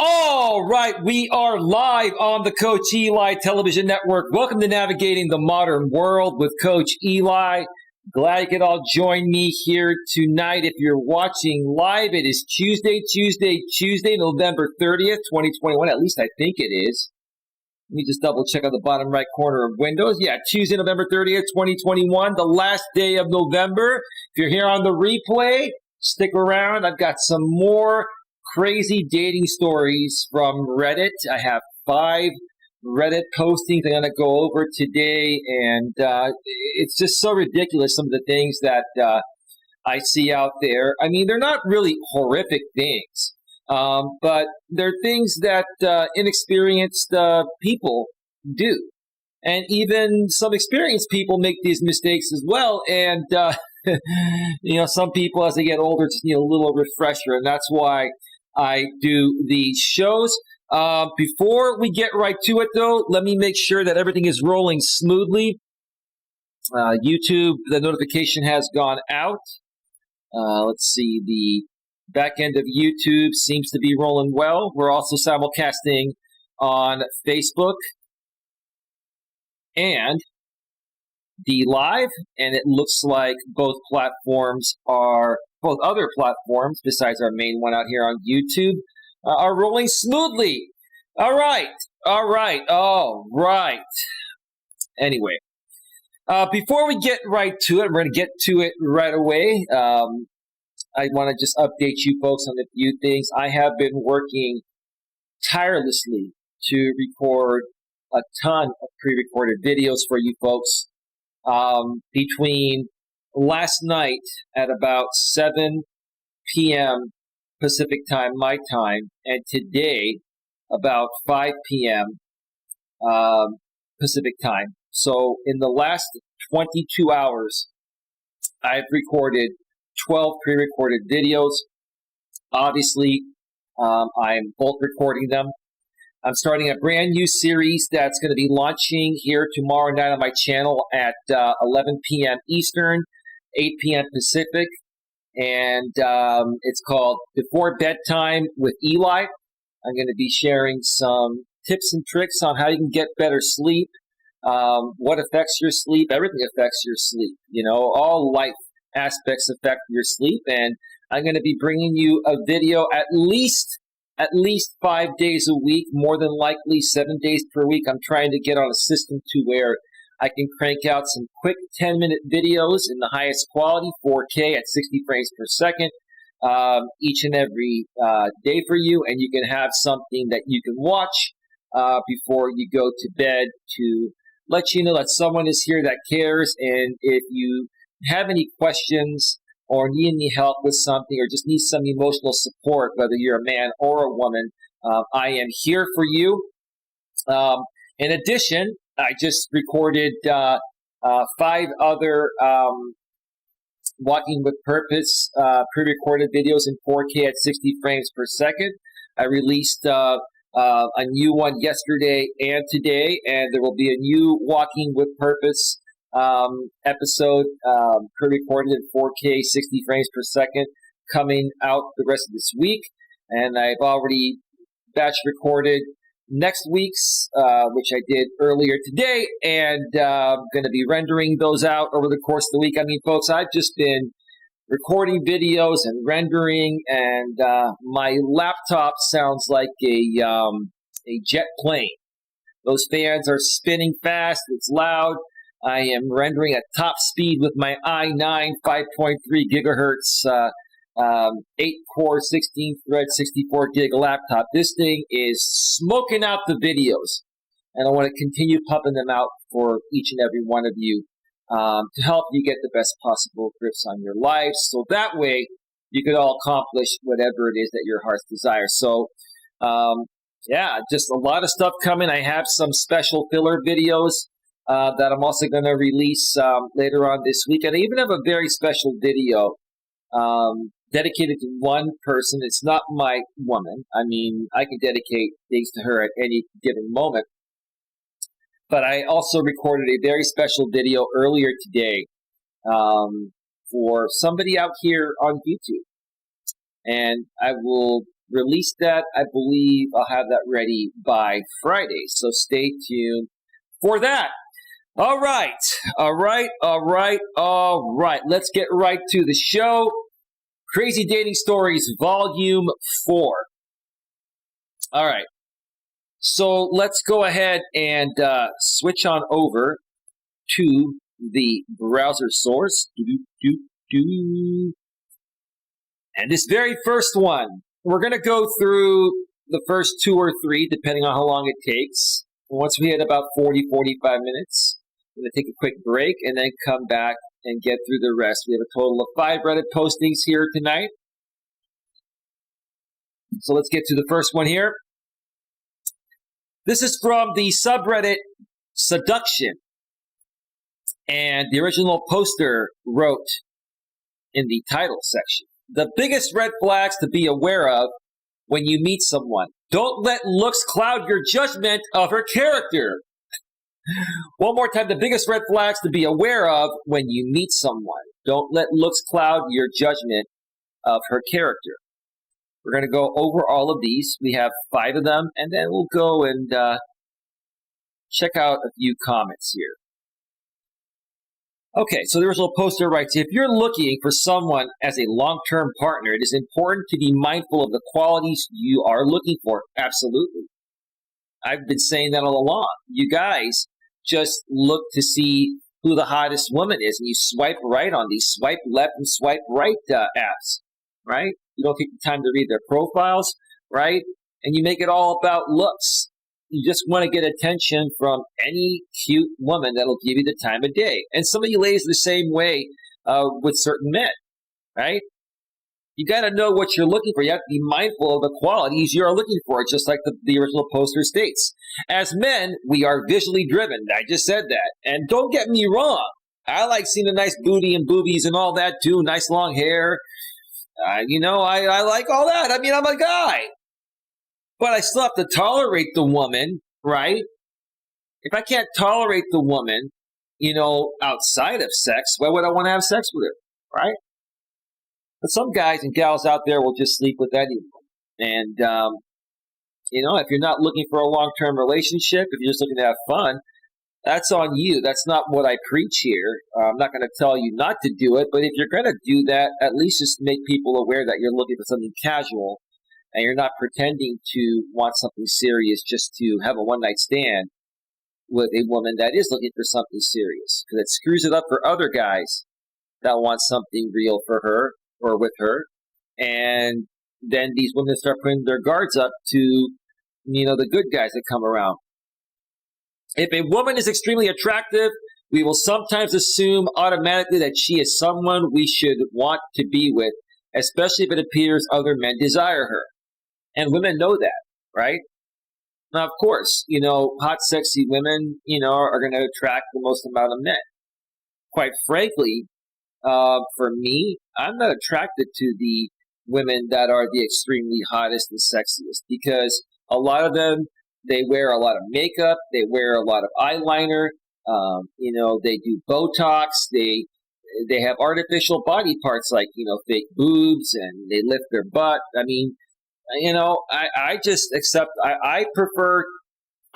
All right, we are live on the Coach Eli television network. Welcome to Navigating the Modern World with Coach Eli. Glad you could all join me here tonight. If you're watching live, it is Tuesday, November 30th, 2021. At least I think it is. Let me just double check on the bottom right corner of Windows. Yeah, Tuesday, November 30th, 2021, the last day of November. If you're here on the replay, stick around. I've got some more crazy dating stories from Reddit. I have 5 Reddit postings I'm going to go over today, and it's just so ridiculous, some of the things that I see out there. I mean, they're not really horrific things, but they're things that inexperienced people do. And even some experienced people make these mistakes as well, and some people, as they get older, just need a little refresher, and that's why I do these shows. Before we get right to it, though, let me make sure that everything is rolling smoothly. YouTube, the notification has gone out. Let's see, the back end of YouTube seems to be rolling well. We're also simulcasting on Facebook and the live, and it looks like both other platforms besides our main one out here on YouTube are rolling smoothly. All right. Anyway, before we get right to it, we're going to get to it right away. I want to just update you folks on a few things. I have been working tirelessly to record a ton of pre-recorded videos for you folks. Between last night at about 7 p.m. Pacific time, my time, and today about 5 p.m. Pacific time. So in the last 22 hours, I've recorded 12 pre-recorded videos. Obviously, I'm bulk recording them. I'm starting a brand new series that's going to be launching here tomorrow night on my channel at 11 p.m. Eastern, 8 p.m. Pacific, and it's called Before Bedtime with Eli. I'm going to be sharing some tips and tricks on how you can get better sleep, what affects your sleep. Everything affects your sleep. All life aspects affect your sleep, and I'm going to be bringing you a video at least 5 days a week, more than likely 7 days per week. I'm trying to get on a system to where I can crank out some quick 10-minute videos in the highest quality, 4K at 60 frames per second, each and every day for you. And you can have something that you can watch before you go to bed to let you know that someone is here that cares. And if you have any questions or need any help with something, or just need some emotional support, whether you're a man or a woman, I am here for you. In addition, I just recorded 5 other Walking with Purpose pre-recorded videos in 4K at 60 frames per second. I released a new one yesterday and today, and there will be a new Walking with Purpose episode pre-recorded in 4K 60 frames per second coming out the rest of this week, and I've already batch recorded next week's, which I did earlier today, and going to be rendering those out over the course of the week. I mean, folks, I've just been recording videos and rendering, and my laptop sounds like a jet plane. Those fans are spinning fast. It's loud. I am rendering at top speed with my i9 5.3 gigahertz 8-core, 16-thread, 64 gig laptop. This thing is smoking out the videos, and I want to continue pumping them out for each and every one of you to help you get the best possible grips on your life, so that way you could all accomplish whatever it is that your heart's desire. So, just a lot of stuff coming. I have some special filler videos that I'm also going to release later on this week. And I even have a very special video dedicated to one person. It's not my woman. I mean, I can dedicate things to her at any given moment. But I also recorded a very special video earlier today for somebody out here on YouTube. And I will release that. I believe I'll have that ready by Friday. So stay tuned for that. All right. Let's get right to the show. Crazy Dating Stories, Volume 4. All right. So let's go ahead and switch on over to the browser source. And this very first one, we're going to go through the first 2 or 3, depending on how long it takes. Once we hit about 40, 45 minutes, we're going to take a quick break and then come back and get through the rest. We have a total of 5 Reddit postings here tonight. So let's get to the first one here. This is from the subreddit Seduction. And the original poster wrote in the title section, the biggest red flags to be aware of when you meet someone. Don't let looks cloud your judgment of her character. One more time, the biggest red flags to be aware of when you meet someone. Don't let looks cloud your judgment of her character. We're going to go over all of these. We have 5 of them, and then we'll go and check out a few comments here. Okay, so the original poster writes, if you're looking for someone as a long-term partner, it is important to be mindful of the qualities you are looking for. Absolutely. I've been saying that all along. You guys just look to see who the hottest woman is, and you swipe right on these swipe left and swipe right apps, right? You don't take the time to read their profiles, right? And you make it all about looks. You just want to get attention from any cute woman that'll give you the time of day. And some of you ladies are the same way with certain men, right? You got to know what you're looking for. You have to be mindful of the qualities you're looking for, just like the original poster states. As men, we are visually driven. I just said that. And don't get me wrong. I like seeing a nice booty and boobies and all that too, nice long hair. I like all that. I mean, I'm a guy. But I still have to tolerate the woman, right? If I can't tolerate the woman, outside of sex, why would I want to have sex with her, right? But some guys and gals out there will just sleep with anyone. And, if you're not looking for a long-term relationship, if you're just looking to have fun, that's on you. That's not what I preach here. I'm not going to tell you not to do it, but if you're going to do that, at least just make people aware that you're looking for something casual and you're not pretending to want something serious just to have a one-night stand with a woman that is looking for something serious. Because it screws it up for other guys that want something real for her or with her. And then these women start putting their guards up to, the good guys that come around. If a woman is extremely attractive, we will sometimes assume automatically that she is someone we should want to be with, especially if it appears other men desire her. And women know that, right? Now, of course, hot, sexy women, are going to attract the most amount of men. Quite frankly, for me, I'm not attracted to the women that are the extremely hottest and sexiest because a lot of them, they wear a lot of makeup, they wear a lot of eyeliner, they do Botox, they have artificial body parts like, fake boobs, and they lift their butt. I mean, I just accept. I prefer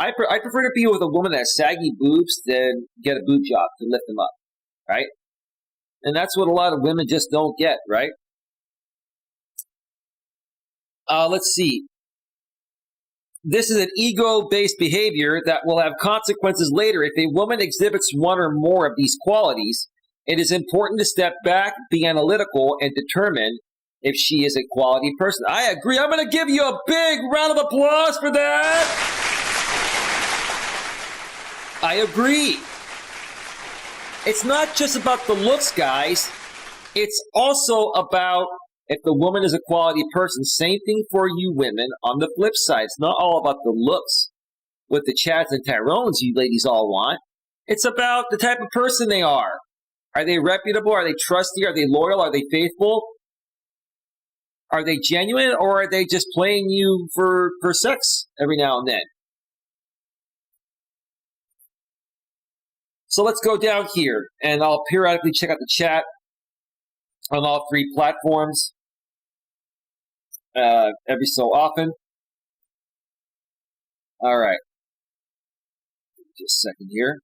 to be with a woman that has saggy boobs than get a boob job to lift them up, right? And that's what a lot of women just don't get, right? Let's see. This is an ego-based behavior that will have consequences later. If a woman exhibits one or more of these qualities, it is important to step back, be analytical, and determine if she is a quality person. I agree. I'm going to give you a big round of applause for that. I agree. It's not just about the looks, guys. It's also about if the woman is a quality person. Same thing for you women on the flip side. It's not all about the looks with the Chads and Tyrones you ladies all want. It's about the type of person they are. Are they reputable? Are they trusty? Are they loyal? Are they faithful? Are they genuine, or are they just playing you for sex every now and then? So let's go down here, and I'll periodically check out the chat on all 3 platforms. every so often. All right. Just a second here.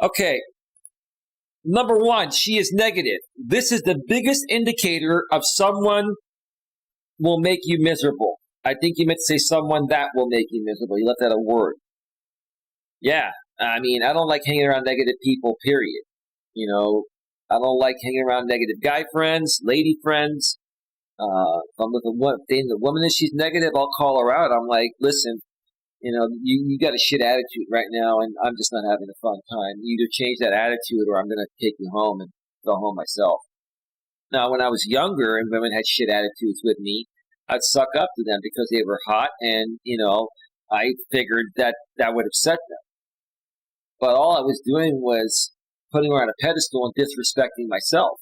Okay. Number one, she is negative. This is the biggest indicator of someone will make you miserable. I think you meant to say someone that will make you miserable. You left out a word. Yeah. I mean, I don't like hanging around negative people, period. I don't like hanging around negative guy friends, lady friends. If I'm with the woman and she's negative, I'll call her out. I'm like, listen, you got a shit attitude right now, and I'm just not having a fun time. You either change that attitude, or I'm going to take you home and go home myself. Now, when I was younger and women had shit attitudes with me, I'd suck up to them because they were hot, and I figured that would upset them. But all I was doing was putting her on a pedestal and disrespecting myself.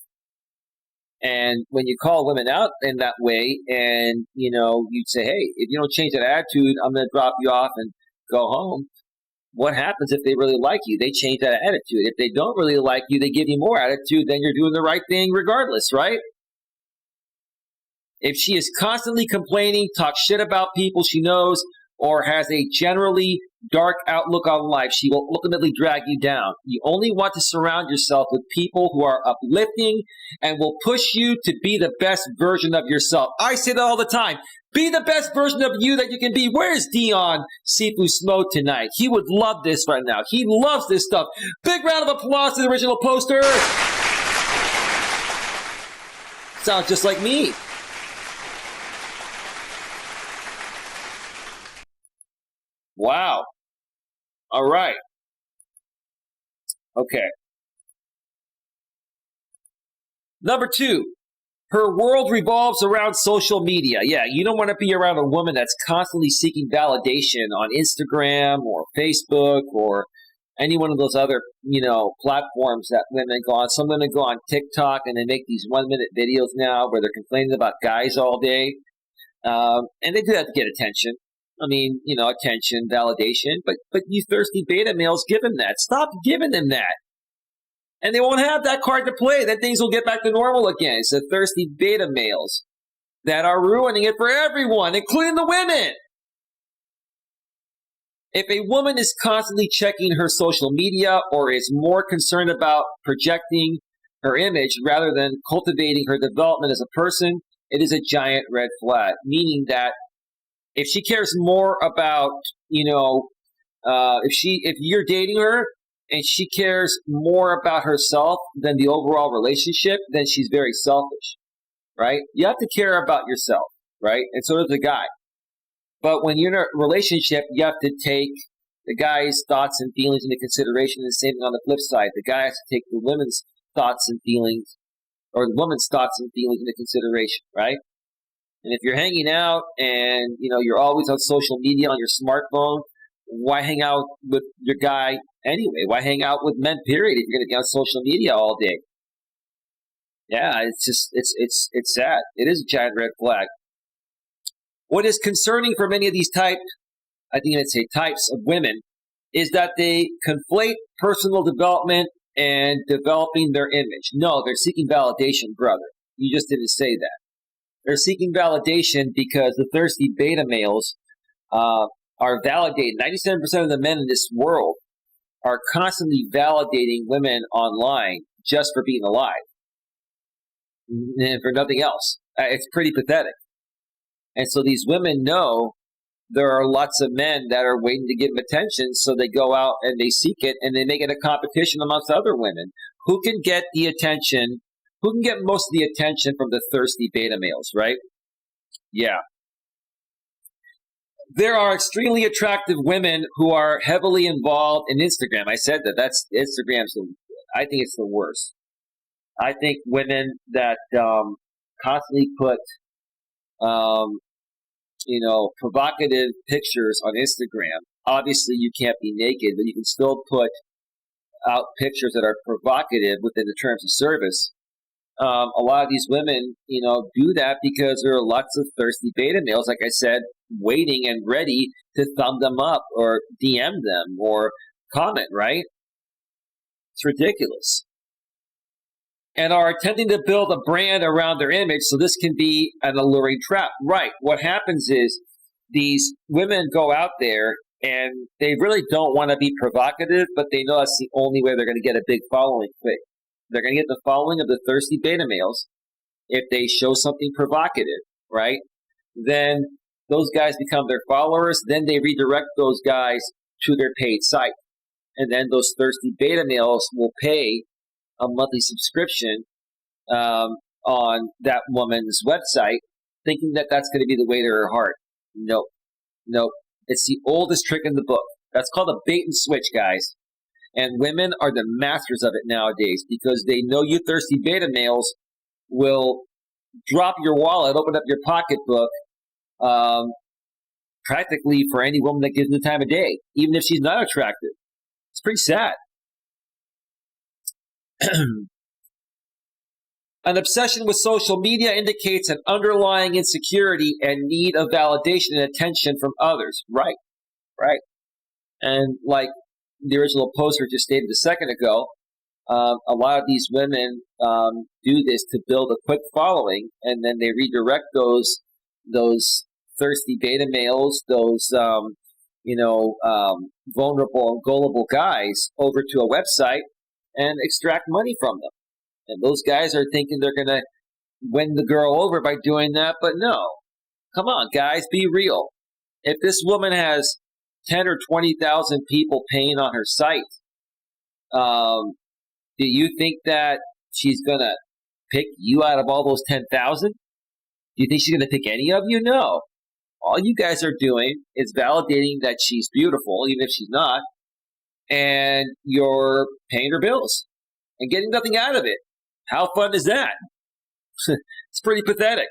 And when you call women out in that way, and you'd say, hey, if you don't change that attitude, I'm going to drop you off and go home. What happens if they really like you? They change that attitude. If they don't really like you, they give you more attitude, then you're doing the right thing regardless, right? If she is constantly complaining, talks shit about people she knows, or has a generally dark outlook on life, she will ultimately drag you down. You only want to surround yourself with people who are uplifting and will push you to be the best version of yourself. I say that all the time. Be the best version of you that you can be. Where's Dion Sifu Smo tonight? He would love this right now. He loves this stuff. Big round of applause to the original poster. Sounds just like me. Wow. All right. Okay. Number two, her world revolves around social media. Yeah, you don't want to be around a woman that's constantly seeking validation on Instagram or Facebook or any one of those other, platforms that women go on. Some women go on TikTok and they make these 1-minute videos now where they're complaining about guys all day. And they do that to get attention. I mean, attention, validation, but you thirsty beta males give them that. Stop giving them that. And they won't have that card to play. Then things will get back to normal again. It's the thirsty beta males that are ruining it for everyone, including the women. If a woman is constantly checking her social media or is more concerned about projecting her image rather than cultivating her development as a person, it is a giant red flag, meaning that if she cares more about, if you're dating her and she cares more about herself than the overall relationship, then she's very selfish, right? You have to care about yourself, right? And so does the guy. But when you're in a relationship, you have to take the guy's thoughts and feelings into consideration. And the same thing on the flip side. The guy has to take the women's thoughts and feelings, or the woman's thoughts and feelings into consideration, right? And if you're hanging out and, you're always on social media on your smartphone, why hang out with your guy anyway? Why hang out with men, period, if you're going to be on social media all day? Yeah, it's just, it's sad. It is a giant red flag. What is concerning for many of these types of women is that they conflate personal development and developing their image. No, they're seeking validation, brother. You just didn't say that. They're seeking validation because the thirsty beta males are validating. 97% of the men in this world are constantly validating women online just for being alive and for nothing else. It's pretty pathetic. And so these women know there are lots of men that are waiting to give them attention, so they go out and they seek it, and they make it a competition amongst other women. Who can get the attention? Who can get most of the attention from the thirsty beta males, right? Yeah. There are extremely attractive women who are heavily involved in Instagram. I said that. I think it's the worst. I think women that constantly put, provocative pictures on Instagram. Obviously, you can't be naked, but you can still put out pictures that are provocative within the terms of service. A lot of these women, do that because there are lots of thirsty beta males, like I said, waiting and ready to thumb them up or DM them or comment, right? It's ridiculous. and are attempting to build a brand around their image, so this can be an alluring trap. Right. What happens is these women go out there and they really don't want to be provocative, but they know that's the only way they're going to get a big following. They're going to get the following of the thirsty beta males if they show something provocative, right? Then those guys become their followers. Then they redirect those guys to their paid site. And then those thirsty beta males will pay a monthly subscription on that woman's website, thinking that that's going to be the way to her heart. Nope. It's the oldest trick in the book. That's called a bait and switch, guys. And women are the masters of it nowadays because they know you thirsty beta males will drop your wallet, open up your pocketbook, practically for any woman that gives them the time of day, even if she's not attractive. It's pretty sad. An obsession with social media indicates an underlying insecurity and need of validation and attention from others. Right. And like the original poster just stated a second ago, a lot of these women do this to build a quick following, and then they redirect those thirsty beta males, those vulnerable and gullible guys over to a website and extract money from them. And those guys are thinking they're going to win the girl over by doing that, but no. Come on, guys, be real. If this woman has 10 or 20,000 people paying on her site, do you think that she's going to pick you out of all those 10,000? Do you think she's going to pick any of you? No. All you guys are doing is validating that she's beautiful, even if she's not, and you're paying her bills and getting nothing out of it. How fun is that? It's pretty pathetic.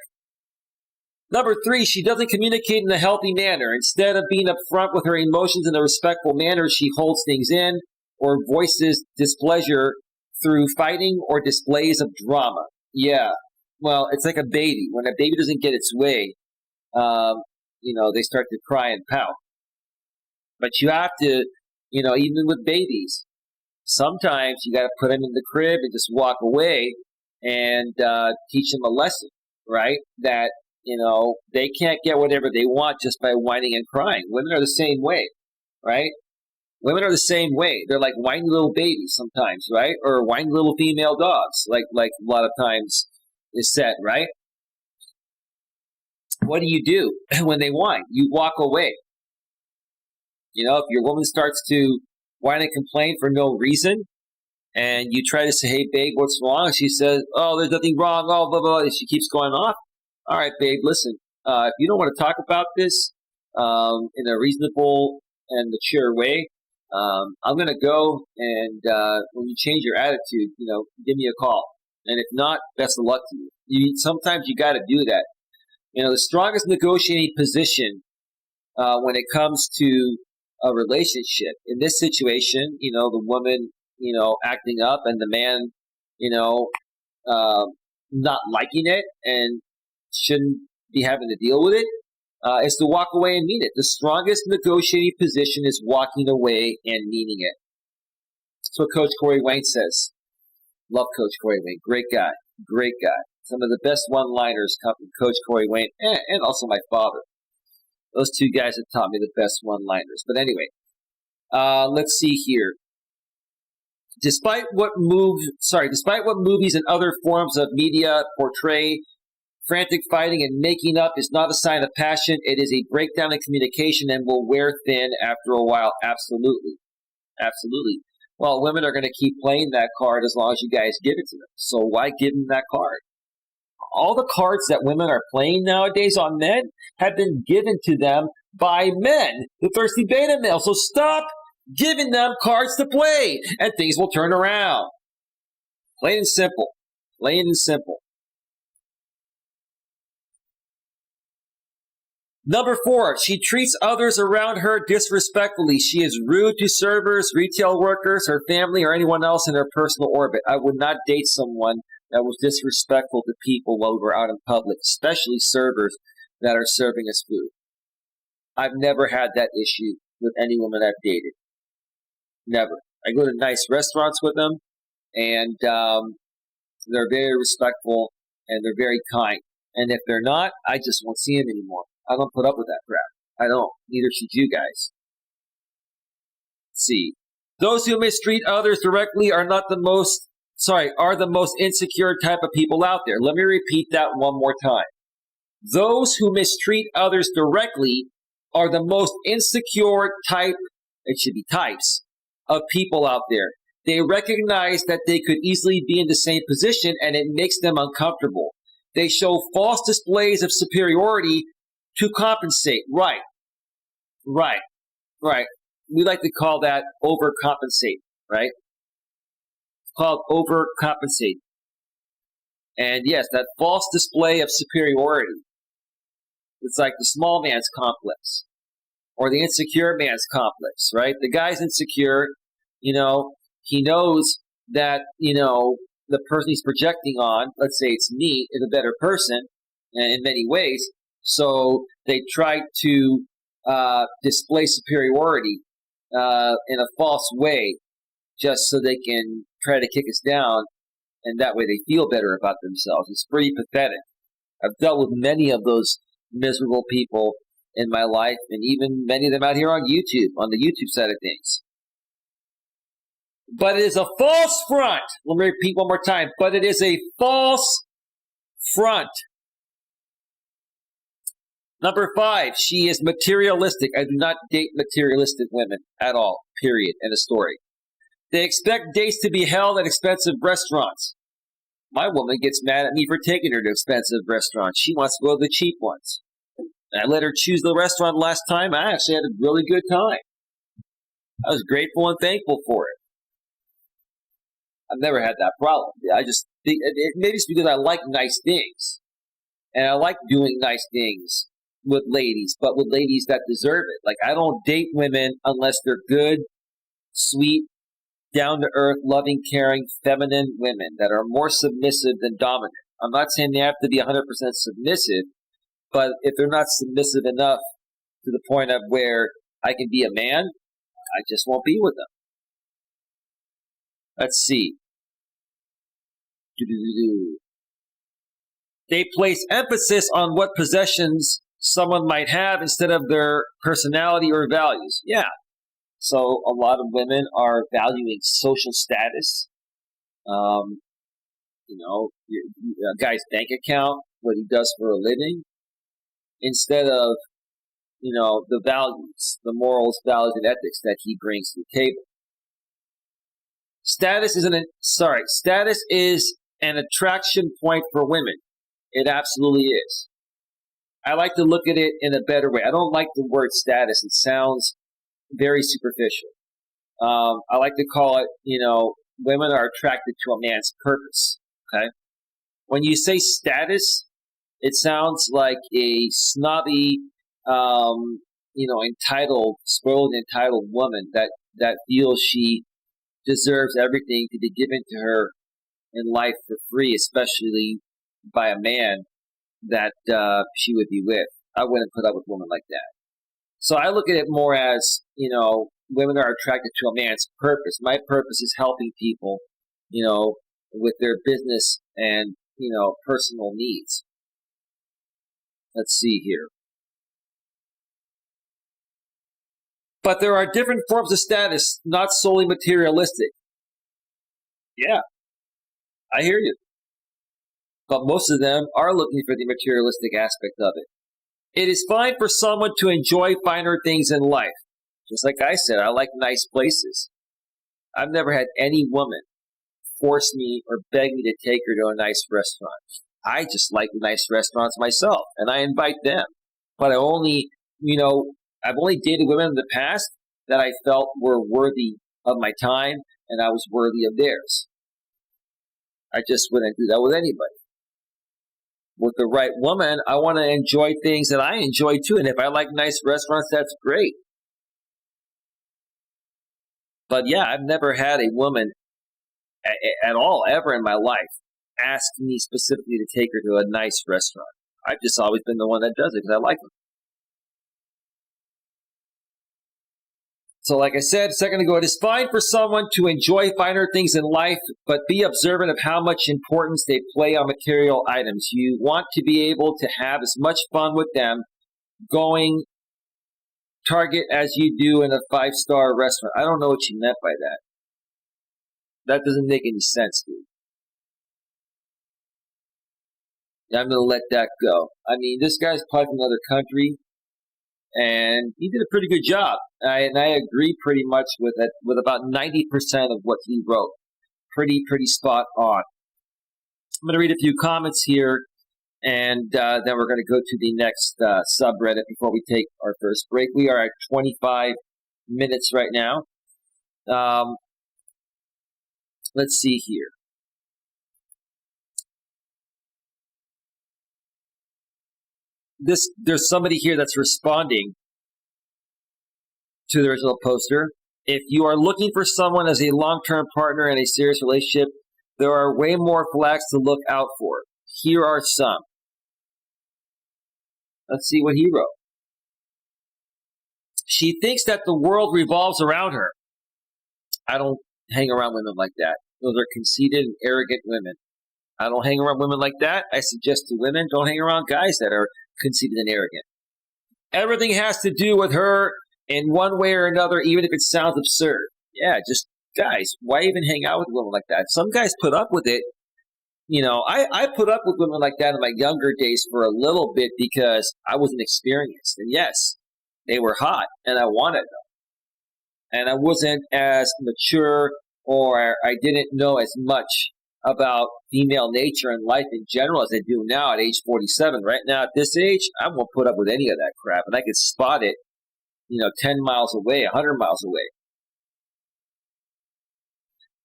Number 3, she doesn't communicate in a healthy manner. Instead of being upfront with her emotions in a respectful manner, she holds things in or voices displeasure through fighting or displays of drama. Yeah, well, it's like a baby. When a baby doesn't get its way, they start to cry and pout. But you have to, even with babies, sometimes you got to put them in the crib and just walk away and teach them a lesson, right? That, they can't get whatever they want just by whining and crying. Women are the same way, right? Women are the same way. They're like whiny little babies sometimes, right? Or whiny little female dogs, like a lot of times is said, right? What do when they whine? You walk away. If your woman starts to whine and complain for no reason, and you try to say, hey, babe, what's wrong? And she says, oh, there's nothing wrong, oh, blah, blah, and she keeps going off. All right, babe, listen, if you don't want to talk about this in a reasonable and mature way, I'm going to go, and when you change your attitude, give me a call. And if not, best of luck to you. Sometimes you got to do that. The strongest negotiating position when it comes to a relationship. In this situation, the woman, acting up and the man, not liking it and shouldn't be having to deal with it, is to walk away and mean it. The strongest negotiating position is walking away and meaning it. That's what Coach Corey Wayne says. Love Coach Corey Wayne. Great guy. Some of the best one-liners come from Coach Corey Wayne and also my father. Those two guys have taught me the best one-liners. But anyway, let's see here. Despite what movies and other forms of media portray, frantic fighting and making up is not a sign of passion. It is a breakdown in communication and will wear thin after a while. Absolutely. Well, women are going to keep playing that card as long as you guys give it to them. So why give them that card? All the cards that women are playing nowadays on men have been given to them by men, the thirsty beta male. So stop giving them cards to play, and things will turn around. Plain and simple. Number 4, she treats others around her disrespectfully. She is rude to servers, retail workers, her family, or anyone else in her personal orbit. I would not date someone that was disrespectful to people while we're out in public, especially servers that are serving us food. I've never had that issue with any woman I've dated. Never. I go to nice restaurants with them, and They're very respectful and they're very kind. And if they're not, I just won't see them anymore. I don't put up with that crap. I don't. Neither should you guys. Let's see. Those who mistreat others directly are the most insecure type of people out there. Let me repeat that one more time. Those who mistreat others directly are the most insecure types of people out there. They recognize that they could easily be in the same position and it makes them uncomfortable. They show false displays of superiority to compensate. Right. We like to call that overcompensate, right? It's called overcompensate. And yes, that false display of superiority. It's like the small man's complex or the insecure man's complex, right? The guy's insecure, he knows that, the person he's projecting on, let's say it's me, is a better person in many ways. So they try to display superiority in a false way just so they can try to kick us down, and that way they feel better about themselves. It's pretty pathetic. I've dealt with many of those miserable people in my life, and even many of them out here on YouTube, on the YouTube side of things. But it is a false front. Let me repeat one more time. But it is a false front. Number 5, she is materialistic. I do not date materialistic women at all, period, end of story. They expect dates to be held at expensive restaurants. My woman gets mad at me for taking her to expensive restaurants. She wants to go to the cheap ones. And I let her choose the restaurant last time. I actually had a really good time. I was grateful and thankful for it. I've never had that problem. I just think maybe it's because I like nice things. And I like doing nice things with ladies, but with ladies that deserve it. Like, I don't date women unless they're good, sweet, down-to-earth, loving, caring, feminine women that are more submissive than dominant. I'm not saying they have to be 100% submissive, but if they're not submissive enough to the point of where I can be a man, I just won't be with them. Let's see. They place emphasis on what possessions someone might have instead of their personality or values. Yeah. So a lot of women are valuing social status. A guy's bank account, what he does for a living, instead of, the values, the morals, values, and ethics that he brings to the table. Status is an attraction point for women. It absolutely is. I like to look at it in a better way. I don't like the word status. It sounds very superficial. I like to call it, women are attracted to a man's purpose. Okay. When you say status, it sounds like a snobby, spoiled, entitled woman that feels she deserves everything to be given to her in life for free, especially by a man that she would be with. I wouldn't put up with a woman like that. So I look at it more as, women are attracted to a man's purpose. My purpose is helping people, with their business and, personal needs. Let's see here. But there are different forms of status, not solely materialistic. Yeah, I hear you. But most of them are looking for the materialistic aspect of it. It is fine for someone to enjoy finer things in life. Just like I said, I like nice places. I've never had any woman force me or beg me to take her to a nice restaurant. I just like nice restaurants myself, and I invite them. But I've only dated women in the past that I felt were worthy of my time, and I was worthy of theirs. I just wouldn't do that with anybody. With the right woman, I want to enjoy things that I enjoy too. And if I like nice restaurants, that's great. But yeah, I've never had a woman at all, ever in my life, ask me specifically to take her to a nice restaurant. I've just always been the one that does it because I like them. So like I said a second ago, it is fine for someone to enjoy finer things in life, but be observant of how much importance they play on material items. You want to be able to have as much fun with them going Target as you do in a 5-star restaurant. I don't know what you meant by that. That doesn't make any sense, dude. I'm going to let that go. I mean, this guy's probably from another country, and he did a pretty good job. And I agree pretty much with it, with about 90% of what he wrote. Pretty spot on. I'm going to read a few comments here, and then we're going to go to the next subreddit before we take our first break. We are at 25 minutes right now. Let's see here. There's somebody here that's responding to the original poster. If you are looking for someone as a long-term partner in a serious relationship, there are way more flags to look out for. Here are some. Let's see what he wrote. She thinks that the world revolves around her. I don't hang around women like that. Those are conceited and arrogant women. I don't hang around women like that. I suggest to women, don't hang around guys that are conceited and arrogant. Everything has to do with her in one way or another, even if it sounds absurd. Yeah, just guys, why even hang out with women like that? Some guys put up with it. You know, I put up with women like that in my younger days for a little bit because I wasn't experienced. And yes, they were hot and I wanted them. And I wasn't as mature, or I didn't know as much about female nature and life in general as I do now at age 47. Right now at this age, I won't put up with any of that crap. And I can spot it, 10 miles away, 100 miles away.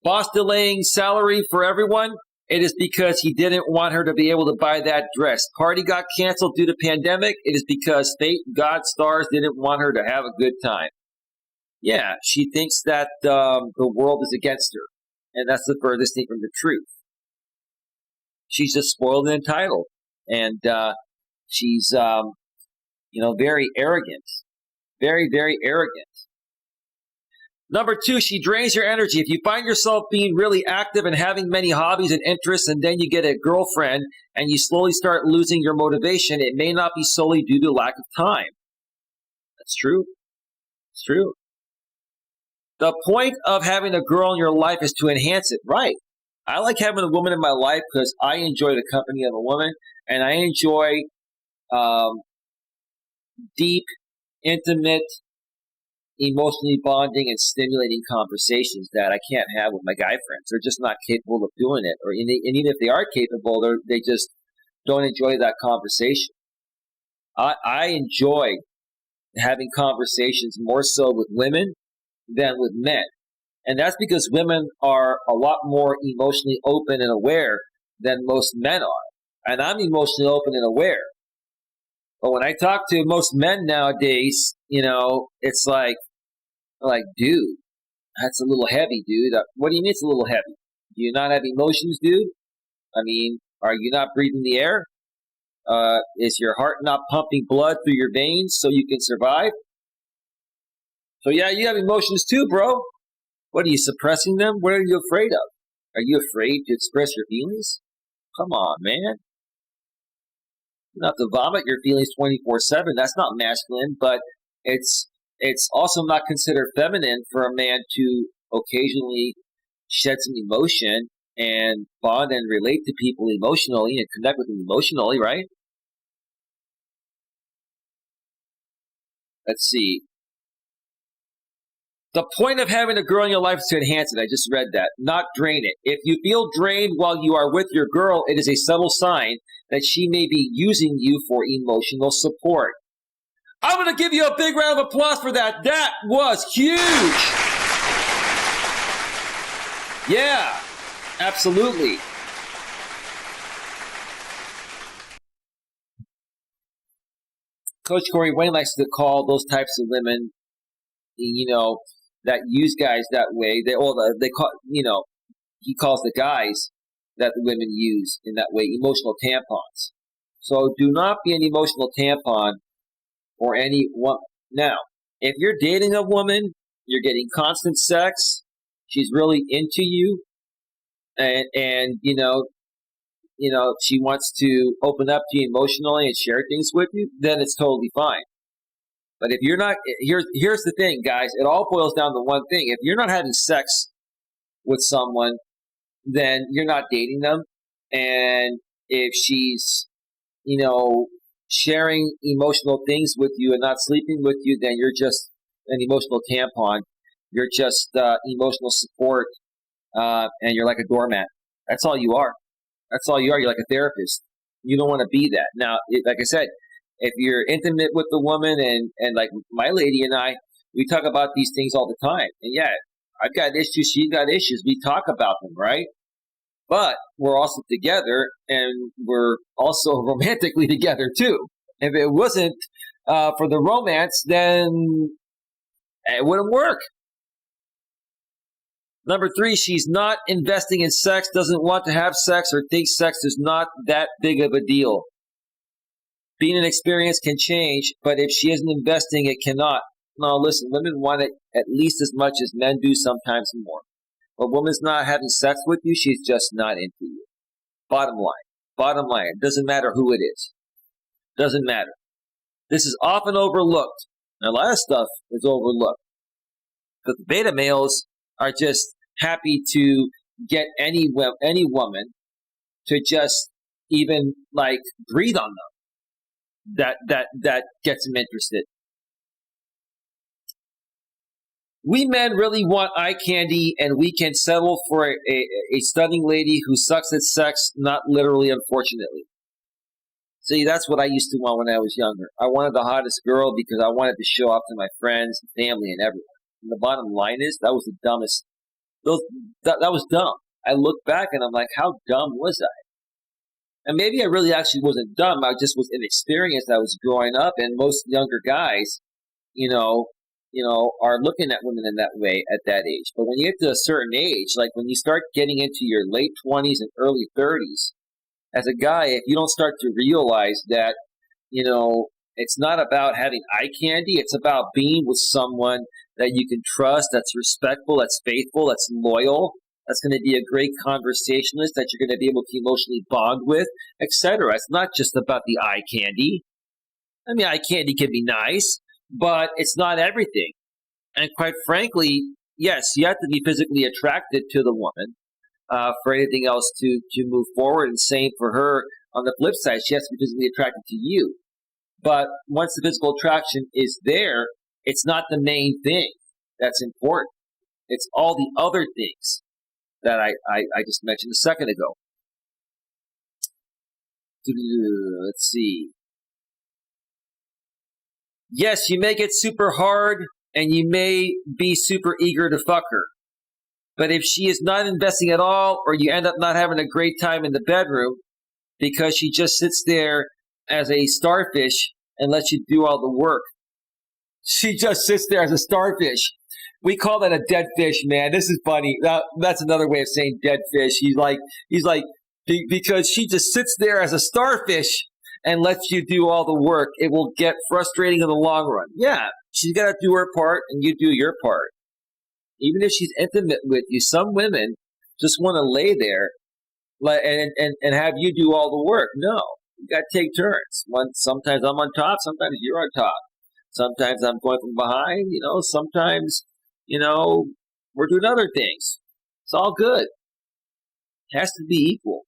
Boss delaying salary for everyone. It is because he didn't want her to be able to buy that dress. Party got canceled due to pandemic. It is because fate, God, stars didn't want her to have a good time. Yeah, she thinks that the world is against her. And that's the furthest thing from the truth. She's just spoiled and entitled. And she's, very arrogant. Very, very arrogant. Number 2, she drains your energy. If you find yourself being really active and having many hobbies and interests, and then you get a girlfriend and you slowly start losing your motivation, it may not be solely due to lack of time. That's true. It's true. The point of having a girl in your life is to enhance it. Right. I like having a woman in my life because I enjoy the company of a woman, and I enjoy deep, intimate, emotionally bonding and stimulating conversations that I can't have with my guy friends. They're just not capable of doing it. And even if they are capable, they just don't enjoy that conversation. I enjoy having conversations more so with women than with men. And that's because women are a lot more emotionally open and aware than most men are. And I'm emotionally open and aware. But when I talk to most men nowadays, it's like, dude, that's a little heavy, dude. What do you mean it's a little heavy? Do you not have emotions, dude? I mean, are you not breathing the air? Is your heart not pumping blood through your veins so you can survive? So yeah, you have emotions too, bro. What, are you suppressing them? What are you afraid of? Are you afraid to express your feelings? Come on, man. You don't have to vomit your feelings 24/7. That's not masculine, but it's also not considered feminine for a man to occasionally shed some emotion and bond and relate to people emotionally and connect with them emotionally, right? Let's see. The point of having a girl in your life is to enhance it. I just read that, not drain it. If you feel drained while you are with your girl, it is a subtle sign that she may be using you for emotional support. I'm going to give you a big round of applause for that. That was huge. Yeah, absolutely. Coach Corey Wayne likes to call those types of women, that use guys that way. He calls the guys that the women use in that way emotional tampons. So do not be an emotional tampon for any woman. Now, if you're dating a woman You're getting constant sex. She's really into you, and she wants to open up to you emotionally and share things with you. Then it's totally fine. But if you're not, here's the thing, guys. It all boils down to one thing. If you're not having sex with someone, then you're not dating them. And if she's, sharing emotional things with you and not sleeping with you, then you're just an emotional tampon. You're just emotional support, and you're like a doormat. That's all you are. That's all you are. You're like a therapist. You don't want to be that. Now, like I said, if you're intimate with the woman and like my lady and I, we talk about these things all the time. And yeah, I've got issues. She's got issues. We talk about them, right? But we're also together, and we're also romantically together too. If it wasn't for the romance, then it wouldn't work. Number 3, she's not investing in sex, doesn't want to have sex, or thinks sex is not that big of a deal. Being inexperienced can change, but if she isn't investing, it cannot. No, listen, women want it at least as much as men do, sometimes more. But a woman's not having sex with you, she's just not into you. Bottom line. It doesn't matter who it is. Doesn't matter. This is often overlooked. Now, a lot of stuff is overlooked. But the beta males are just happy to get any woman to just even like breathe on them. That gets them interested. We men really want eye candy, and we can settle for a stunning lady who sucks at sex, not literally, unfortunately. See, that's what I used to want when I was younger. I wanted the hottest girl because I wanted to show off to my friends and family and everyone. And the bottom line is, that was the dumbest. That was dumb. I look back and I'm like, how dumb was I? And maybe I really actually wasn't dumb. I just was inexperienced. I was growing up, and most younger guys, are looking at women in that way at that age. But when you get to a certain age, like when you start getting into your late 20s and early 30s, as a guy, if you don't start to realize that, it's not about having eye candy, it's about being with someone that you can trust, that's respectful, that's faithful, that's loyal, that's going to be a great conversationalist that you're going to be able to emotionally bond with, etc. It's not just about the eye candy. I mean, eye candy can be nice, but it's not everything. And quite frankly, yes, you have to be physically attracted to the woman for anything else to move forward. And same for her on the flip side, she has to be physically attracted to you. But once the physical attraction is there, it's not the main thing that's important. It's all the other things that I just mentioned a second ago. Let's see. Yes, you may get super hard and you may be super eager to fuck her. But if she is not investing at all, or you end up not having a great time in the bedroom because she just sits there as a starfish and lets you do all the work. She just sits there as a starfish. We call that a dead fish, man. This is funny. That's another way of saying dead fish. He's like, because she just sits there as a starfish and lets you do all the work. It will get frustrating in the long run. Yeah, she's got to do her part and you do your part. Even if she's intimate with you, some women just want to lay there and have you do all the work. No, you got to take turns. Sometimes I'm on top, sometimes you're on top. Sometimes I'm going from behind, sometimes, we're doing other things. It's all good. It has to be equal.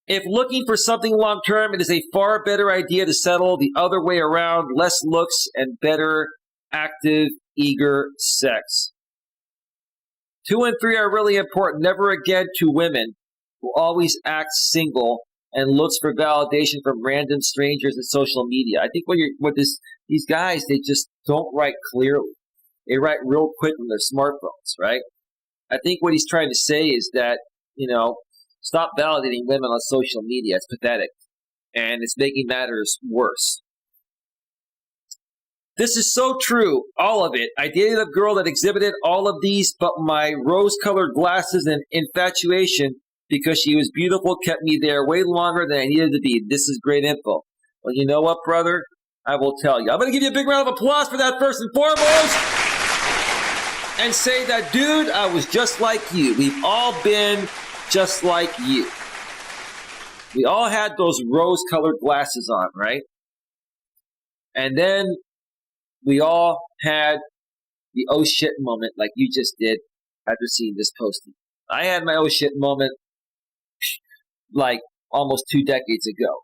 If looking for something long-term, it is a far better idea to settle the other way around, less looks and better, active, eager sex. 2 and 3 are really important. Never again to women who always act single and looks for validation from random strangers in social media. I think these guys, they just don't write clearly. They write real quick on their smartphones, right? I think what he's trying to say is that, stop validating women on social media. It's pathetic. And it's making matters worse. This is so true, all of it. I dated a girl that exhibited all of these, but my rose-colored glasses and infatuation because she was beautiful kept me there way longer than I needed to be. This is great info. Well, you know what, brother? I will tell you. I'm going to give you a big round of applause for that first and foremost. And say that, dude, I was just like you. We've all been just like you. We all had those rose-colored glasses on, right? And then we all had the oh shit moment like you just did after seeing this posting. I had my oh shit moment like almost 2 decades ago.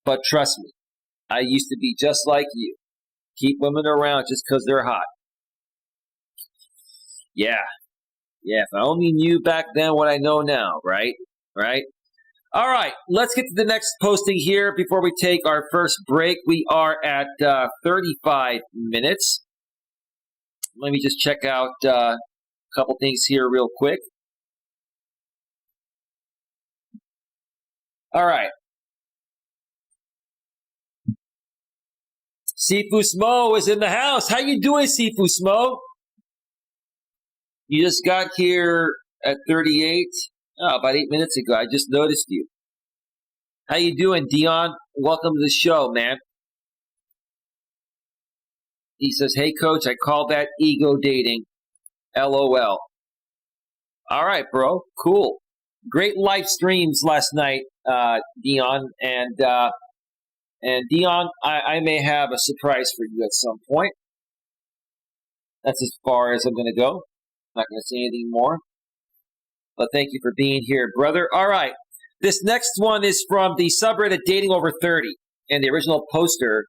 But trust me, I used to be just like you. Keep women around just because they're hot. Yeah, if I only knew back then what I know now, right? All right, let's get to the next posting here before we take our first break. We are at 35 minutes. Let me just check out a couple things here real quick. All right. Sifu Smo is in the house. How you doing, Sifu Smo? You just got here at 38. Oh, about 8 minutes ago. I just noticed you. How you doing, Dion? Welcome to the show, man. He says, hey, Coach, I call that ego dating. LOL. All right, bro. Cool. Great live streams last night, Dion. And Dion, I may have a surprise for you at some point. That's as far as I'm going to go. I'm not going to say anything more. But thank you for being here, brother. All right. This next one is from the subreddit Dating Over 30. And the original poster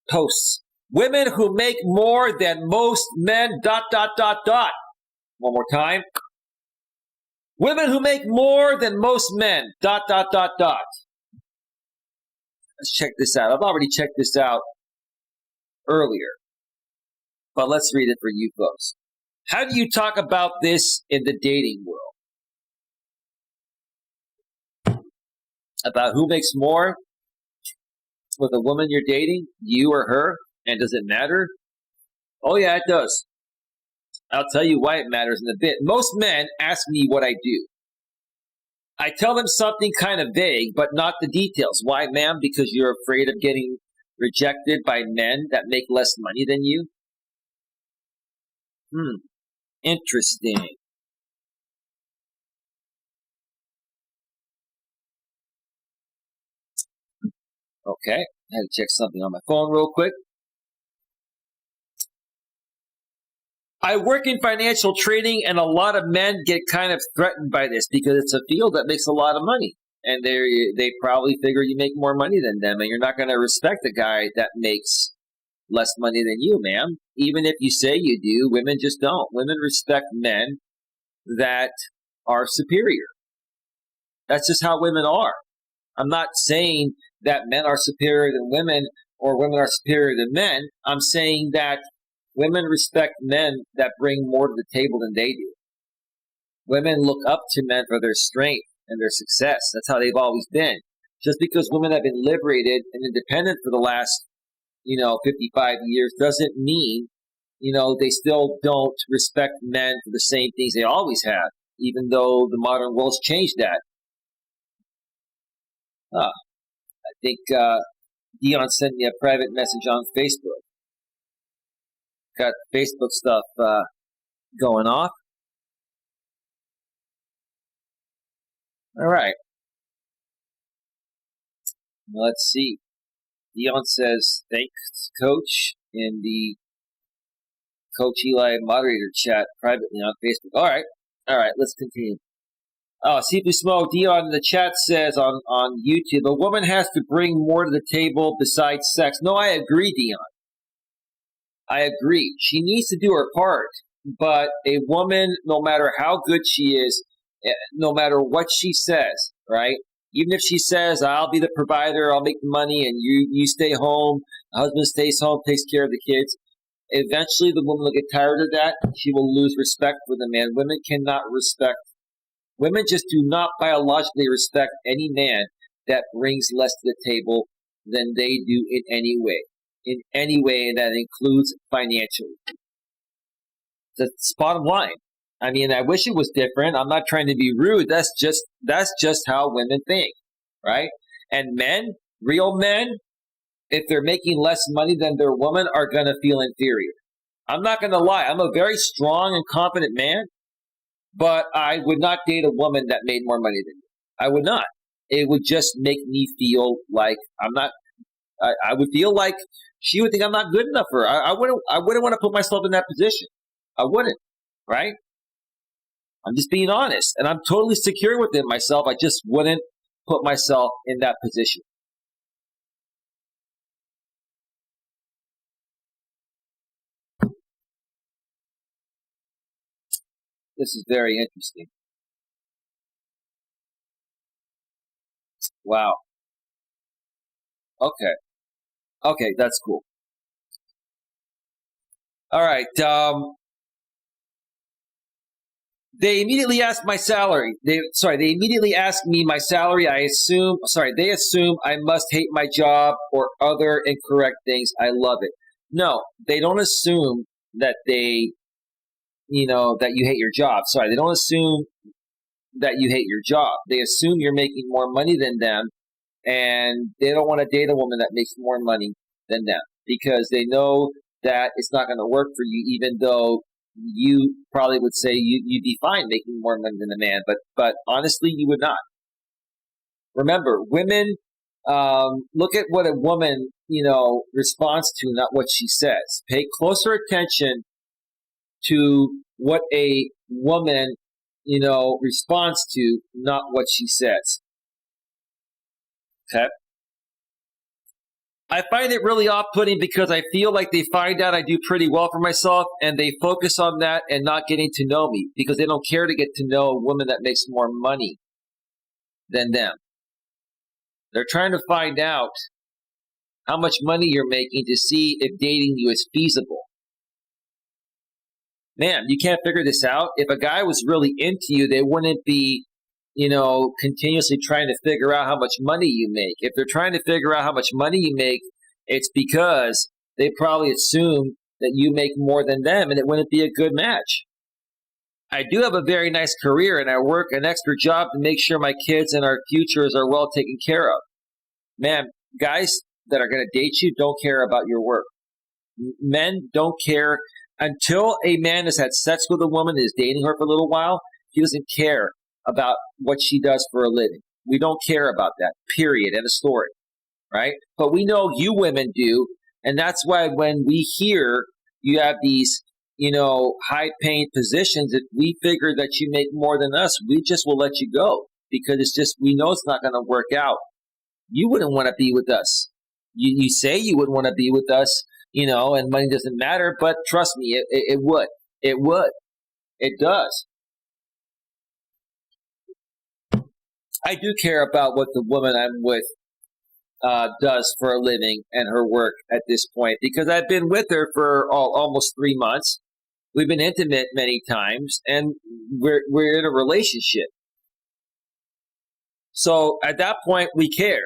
posts, women who make more than most men, ... One more time. Women who make more than most men, ... Let's check this out. I've already checked this out earlier. But let's read it for you folks. How do you talk about this in the dating world? About who makes more with a woman you're dating, you or her, and does it matter? Oh yeah, it does. I'll tell you why it matters in a bit. Most men ask me what I do. I tell them something kind of vague, but not the details. Why, ma'am? Because you're afraid of getting rejected by men that make less money than you? Interesting. Okay, I had to check something on my phone real quick. I work in financial trading, and a lot of men get kind of threatened by this because it's a field that makes a lot of money. And they probably figure you make more money than them, and you're not going to respect a guy that makes less money than you, ma'am. Even if you say you do, women just don't. Women respect men that are superior. That's just how women are. I'm not saying that men are superior than women or women are superior than men. I'm saying that women respect men that bring more to the table than they do. Women look up to men for their strength and their success. That's how they've always been. Just because women have been liberated and independent for the last, 55 years doesn't mean, they still don't respect men for the same things they always have, even though the modern world's changed that. I think Dion sent me a private message on Facebook. Got Facebook stuff going off. All right. Let's see. Dion says, thanks, Coach, in the Coach Eli moderator chat privately on Facebook. All right, let's continue. Oh, Sifu Smo, Dion in the chat says on YouTube, a woman has to bring more to the table besides sex. No, I agree, Dion. I agree. She needs to do her part. But a woman, no matter how good she is, no matter what she says, right? Even if she says, I'll be the provider, I'll make the money, and you stay home, the husband stays home, takes care of the kids, eventually the woman will get tired of that. She will lose respect for the man. Women just do not biologically respect any man that brings less to the table than they do in any way. In any way, and that includes financially. That's bottom line. I mean, I wish it was different. I'm not trying to be rude. That's just how women think, right? And men, real men, if they're making less money than their woman, are going to feel inferior. I'm not going to lie. I'm a very strong and confident man, but I would not date a woman that made more money than me. I would not. It would just make me feel like I'm not. I would feel like she would think I'm not good enough for her. I wouldn't. I wouldn't want to put myself in that position. I wouldn't. Right? I'm just being honest, and I'm totally secure within myself. I just wouldn't put myself in that position. This is very interesting. Wow. Okay. Okay, that's cool. All right. They immediately asked my salary. They immediately asked me my salary. They assume I must hate my job or other incorrect things. I love it. No, they don't assume that that you hate your job. Sorry, they don't assume that you hate your job. They assume you're making more money than them, and they don't want to date a woman that makes more money than them because they know that it's not going to work for you, even though you probably would say you'd be fine making more money than a man, but honestly, you would not. Remember, women, look at what a woman, responds to, not what she says. Pay closer attention to what a woman, responds to, not what she says. Okay? I find it really off-putting because I feel like they find out I do pretty well for myself and they focus on that and not getting to know me because they don't care to get to know a woman that makes more money than them. They're trying to find out how much money you're making to see if dating you is feasible. Man, you can't figure this out. If a guy was really into you, they wouldn't be continuously trying to figure out how much money you make. If they're trying to figure out how much money you make, it's because they probably assume that you make more than them and it wouldn't be a good match. I do have a very nice career and I work an extra job to make sure my kids and our futures are well taken care of. Man, guys that are going to date you don't care about your work. Men don't care. Until a man has had sex with a woman and is dating her for a little while, he doesn't care about what she does for a living. We don't care about that, period, end of story, right? But we know you women do, and that's why when we hear you have these, high-paying positions, if we figure that you make more than us, we just will let you go because we know it's not going to work out. You wouldn't want to be with us. You say you would want to be with us, and money doesn't matter, but trust me, it would. It would. It does. I do care about what the woman I'm with does for a living and her work at this point because I've been with her for almost 3 months. We've been intimate many times, and we're in a relationship. So at that point, we care.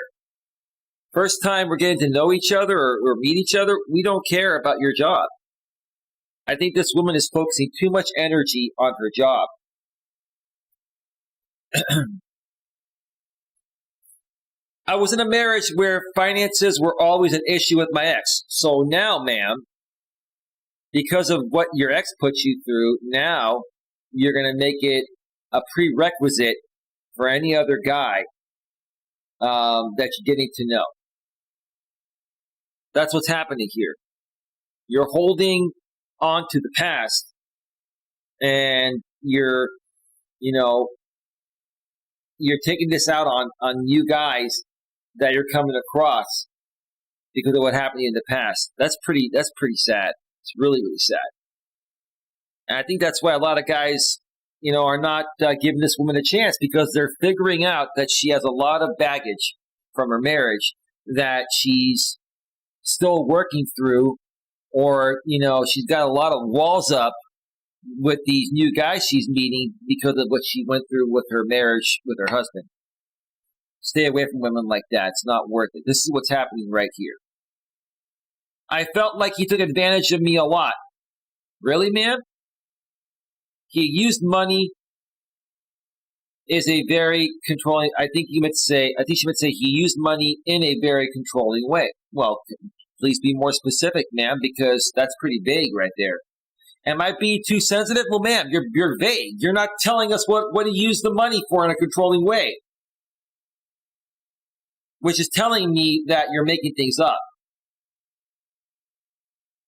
First time we're getting to know each other or meet each other, we don't care about your job. I think this woman is focusing too much energy on her job. I was in a marriage where finances were always an issue with my ex. So now, ma'am, because of what your ex put you through, now you're going to make it a prerequisite for any other guy that you're getting to know. That's what's happening here. You're holding on to the past and you're taking this out on you guys that you're coming across because of what happened in the past. That's pretty sad. It's really, really sad. And I think that's why a lot of guys, are not giving this woman a chance because they're figuring out that she has a lot of baggage from her marriage that she's still working through, or, she's got a lot of walls up with these new guys she's meeting because of what she went through with her marriage with her husband. Stay away from women like that. It's not worth it. This is what's happening right here. I felt like he took advantage of me a lot. Really, man? He used money is a very controlling. I think she would say he used money in a very controlling way. Well, please be more specific, ma'am, because that's pretty vague right there. Am I being too sensitive? Well, ma'am, you're vague. You're not telling us what he used the money for in a controlling way, which is telling me that you're making things up.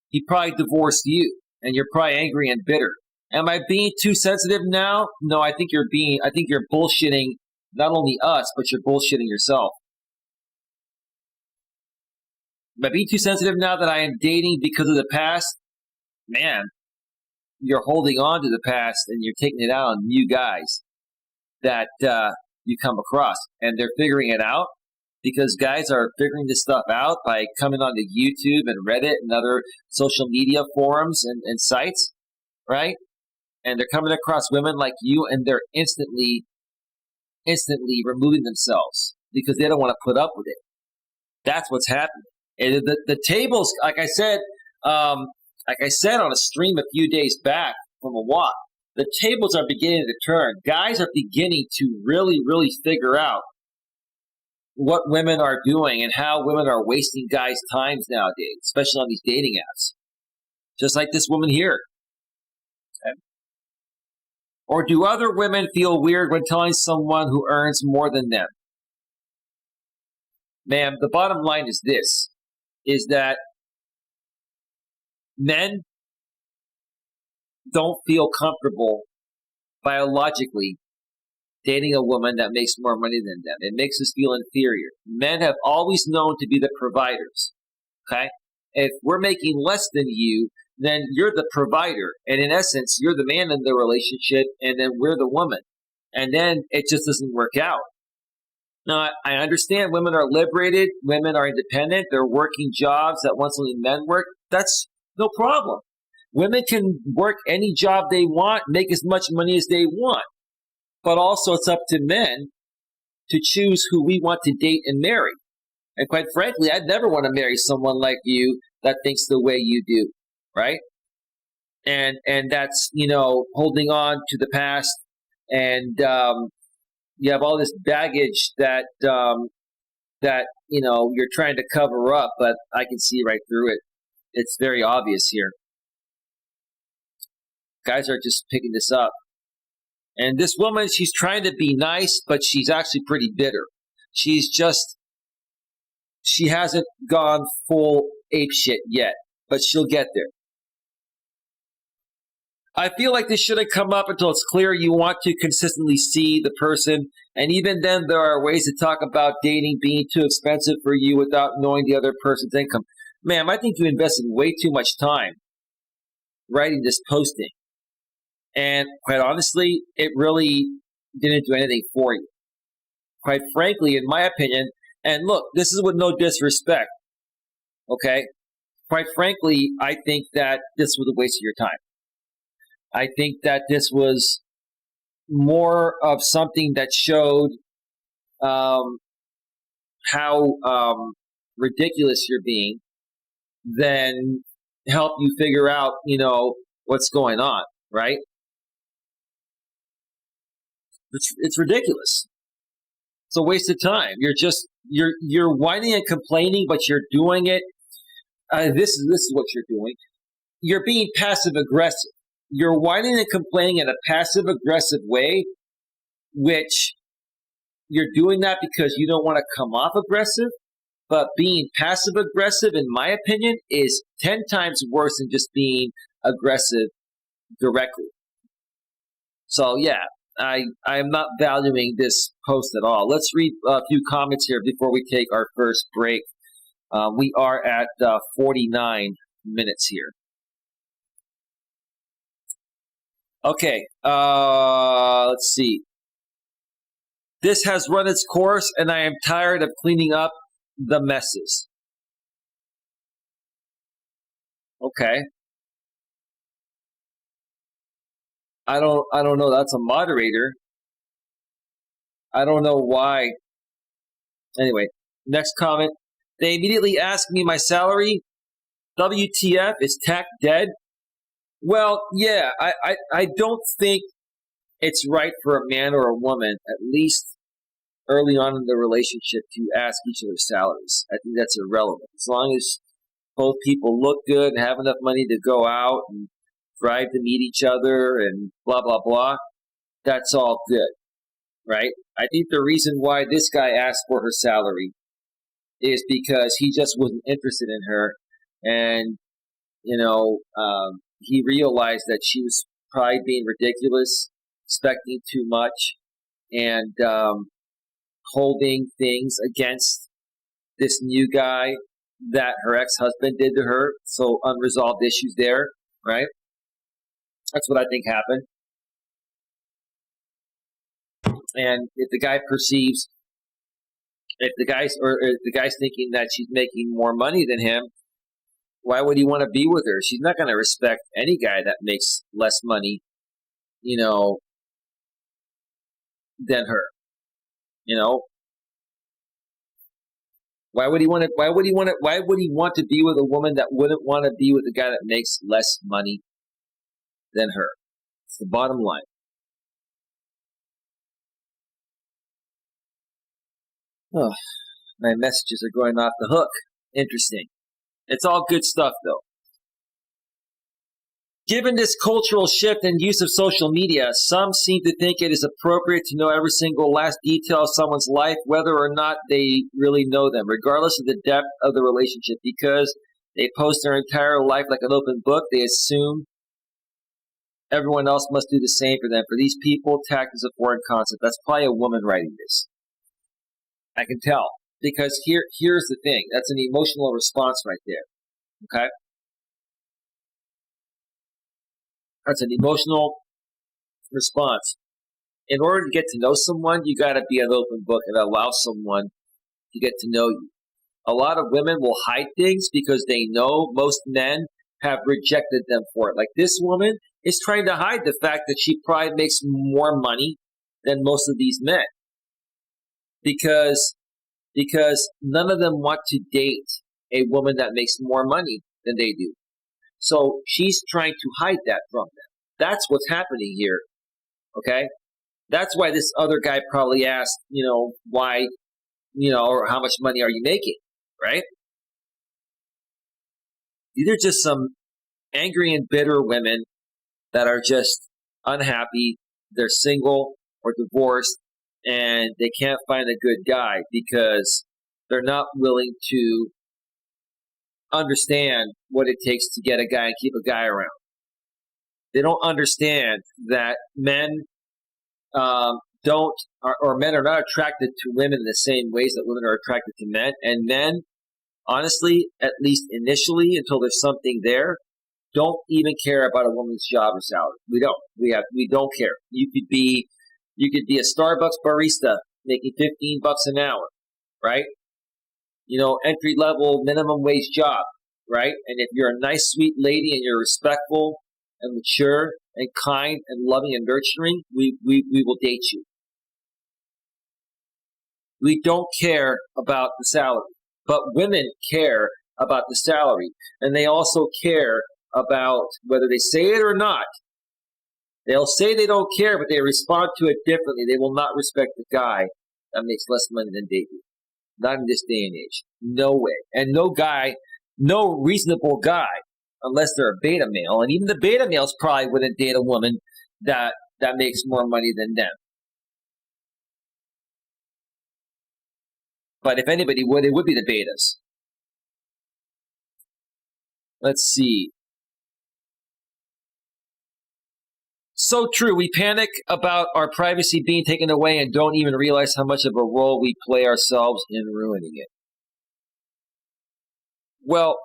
He probably divorced you, and you're probably angry and bitter. Am I being too sensitive now? No, I think you're bullshitting not only us, but you're bullshitting yourself. Am I being too sensitive now that I am dating because of the past? Man, you're holding on to the past and you're taking it out on new guys that you come across. And they're figuring it out because guys are figuring this stuff out by coming onto YouTube and Reddit and other social media forums and sites, right? And they're coming across women like you, and they're instantly removing themselves because they don't want to put up with it. That's what's happening. And the tables, like I said on a stream a few days back from a walk, the tables are beginning to turn. Guys are beginning to really, really figure out what women are doing and how women are wasting guys' times nowadays, especially on these dating apps. Just like this woman here. Okay. Or do other women feel weird when telling someone who earns more than them? Ma'am, the bottom line is this, is that men don't feel comfortable biologically dating a woman that makes more money than them. It makes us feel inferior. Men have always known to be the providers, okay? If we're making less than you, then you're the provider. And in essence, you're the man in the relationship, and then we're the woman. And then it just doesn't work out. Now, I understand women are liberated. Women are independent. They're working jobs that once only men work. That's no problem. Women can work any job they want, make as much money as they want. But also it's up to men to choose who we want to date and marry. And quite frankly, I'd never want to marry someone like you that thinks the way you do, right? And that's, holding on to the past, and you have all this baggage that you're trying to cover up, but I can see right through it. It's very obvious here. Guys are just picking this up. And this woman, she's trying to be nice, but she's actually pretty bitter. She hasn't gone full apeshit yet, but she'll get there. I feel like this shouldn't come up until it's clear you want to consistently see the person. And even then, there are ways to talk about dating being too expensive for you without knowing the other person's income. Ma'am, I think you invested way too much time writing this posting. And quite honestly, it really didn't do anything for you. Quite frankly, in my opinion, and look, this is with no disrespect, okay? Quite frankly, I think that this was a waste of your time. I think that this was more of something that showed how ridiculous you're being than help you figure out, what's going on, right? It's ridiculous. It's a waste of time. You're whining and complaining, but you're doing it. This is what you're doing. You're being passive aggressive. You're whining and complaining in a passive aggressive way, which you're doing that because you don't want to come off aggressive. But being passive aggressive, in my opinion, is 10 times worse than just being aggressive directly. So yeah. I am not valuing this post at all. Let's read a few comments here before we take our first break. We are at 49 minutes here. Okay, let's see. This has run its course, and I am tired of cleaning up the messes. Okay. I don't know. That's a moderator. I don't know why. Anyway, next comment. They immediately ask me my salary. WTF, is tack dead? Well, yeah, I don't think it's right for a man or a woman, at least early on in the relationship, to ask each other's salaries. I think that's irrelevant. As long as both people look good and have enough money to go out and drive to meet each other and blah, blah, blah, that's all good, right? I think the reason why this guy asked for her salary is because he just wasn't interested in her. And, he realized that she was probably being ridiculous, expecting too much, and holding things against this new guy that her ex-husband did to her. So unresolved issues there, right? That's what I think happened. And if the guy's thinking that she's making more money than him, why would he want to be with her? She's not going to respect any guy that makes less money, than her. Why would he want to be with a woman that wouldn't want to be with a guy that makes less money than her? It's the bottom line. Oh, my messages are going off the hook. Interesting. It's all good stuff, though. Given this cultural shift and use of social media, some seem to think it is appropriate to know every single last detail of someone's life, whether or not they really know them, regardless of the depth of the relationship. Because they post their entire life like an open book, they assume everyone else must do the same for them. For these people, tact is a foreign concept. That's probably a woman writing this. I can tell. Because here's the thing. That's an emotional response right there. Okay? That's an emotional response. In order to get to know someone, you got to be an open book and allow someone to get to know you. A lot of women will hide things because they know most men have rejected them for it. Like this woman is trying to hide the fact that she probably makes more money than most of these men. Because none of them want to date a woman that makes more money than they do. So she's trying to hide that from them. That's what's happening here. Okay? That's why this other guy probably asked, why, or how much money are you making, right? These are just some angry and bitter women that are just unhappy. They're single or divorced, and they can't find a good guy because they're not willing to understand what it takes to get a guy and keep a guy around. They don't understand that men men are not attracted to women in the same ways that women are attracted to men. And men, honestly, at least initially, until there's something there, don't even care about a woman's job or salary. We don't. We don't care. You could be a Starbucks barista making $15 an hour, right? Entry level minimum wage job, right? And if you're a nice, sweet lady and you're respectful and mature and kind and loving and nurturing, we will date you. We don't care about the salary, but women care about the salary, and they also care about whether they say it or not. They'll say they don't care, but they respond to it differently. They will not respect the guy that makes less money than they do. Not in this day and age. No way. And no reasonable guy, unless they're a beta male, and even the beta males probably wouldn't date a woman that makes more money than them. But if anybody would, it would be the betas. Let's see. So true. We panic about our privacy being taken away and don't even realize how much of a role we play ourselves in ruining it. Well,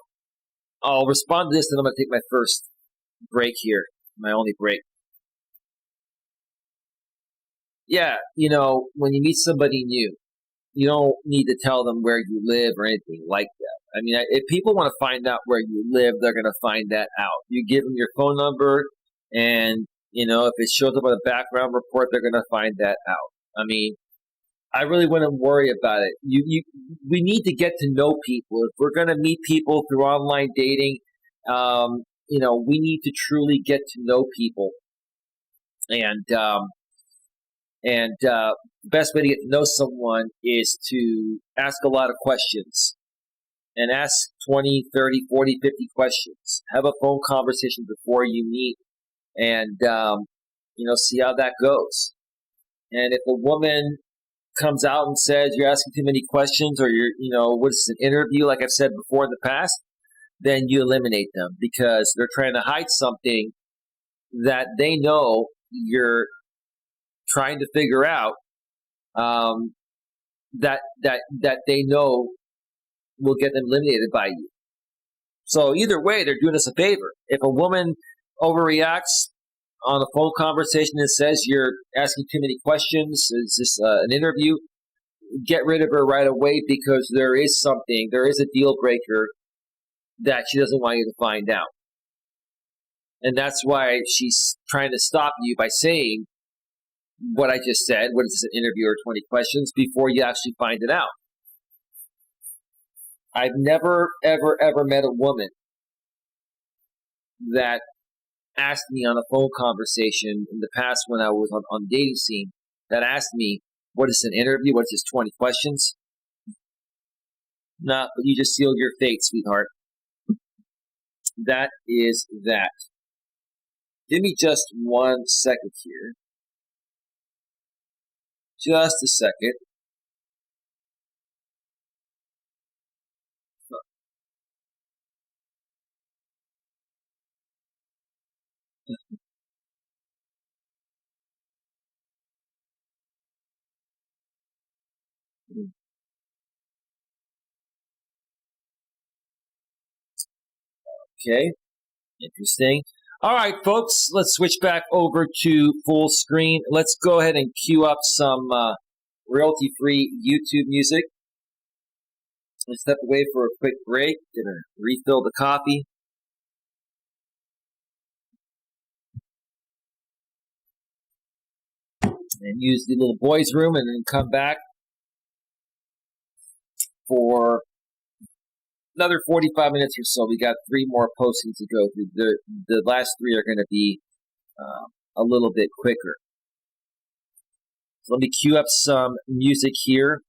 I'll respond to this, and I'm going to take my first break here, my only break. Yeah, when you meet somebody new, you don't need to tell them where you live or anything like that. I mean, if people want to find out where you live, they're going to find that out. You give them your phone number, and if it shows up on a background report, they're going to find that out. I mean, I really wouldn't worry about it. We need to get to know people. If we're going to meet people through online dating, we need to truly get to know people. And And the best way to get to know someone is to ask a lot of questions. And ask 20, 30, 40, 50 questions. Have a phone conversation before you meet and, see how that goes. And if a woman comes out and says you're asking too many questions or what's an interview, like I've said before in the past, then you eliminate them because they're trying to hide something that they know you're trying to figure out, that they know will get them eliminated by you. So either way, they're doing us a favor. If a woman overreacts on a phone conversation and says you're asking too many questions, is this an interview? Get rid of her right away because there is a deal breaker that she doesn't want you to find out. And that's why she's trying to stop you by saying what I just said, what is this, an interview or 20 questions, before you actually find it out. I've never, ever, ever met a woman that asked me on a phone conversation in the past when I was on the dating scene, that asked me, what is an interview? What is this, 20 questions? Nah, but you just sealed your fate, sweetheart. That is that. Give me just 1 second here. Just a second. Okay, interesting. All right, folks, let's switch back over to full screen. Let's go ahead and cue up some royalty-free YouTube music. Let's step away for a quick break. Gonna refill the coffee. And use the little boys' room and then come back for another 45 minutes or so. We got 3 more postings to go through. The last 3 are going to be a little bit quicker. So let me cue up some music here.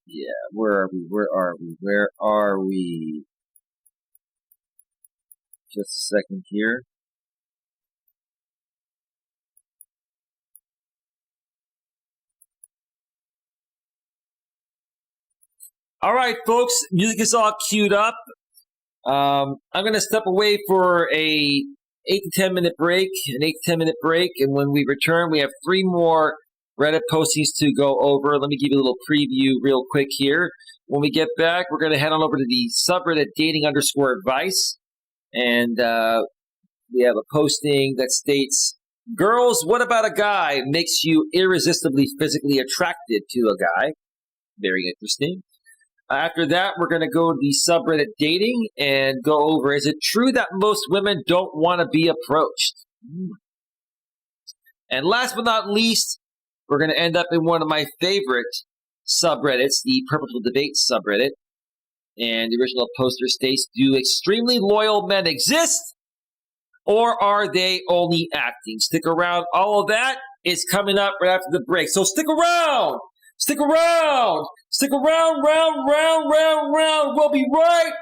Yeah, where are we? Just a second here. All right, folks, music is all queued up. I'm going to step away for a 8 to 10 minute break, and when we return, we have 3 more Reddit postings to go over. Let me give you a little preview real quick here. When we get back, we're going to head on over to the subreddit dating_advice, and we have a posting that states, "Girls, what about a guy makes you irresistibly physically attracted to a guy?" Very interesting. After that, we're going to go to the subreddit dating and go over, is it true that most women don't want to be approached? And last but not least, we're going to end up in one of my favorite subreddits, the Purposeful Debate subreddit. And the original poster states, do extremely loyal men exist, or are they only acting? Stick around. All of that is coming up right after the break. So stick around. Stick around. Stick around, round. We'll be right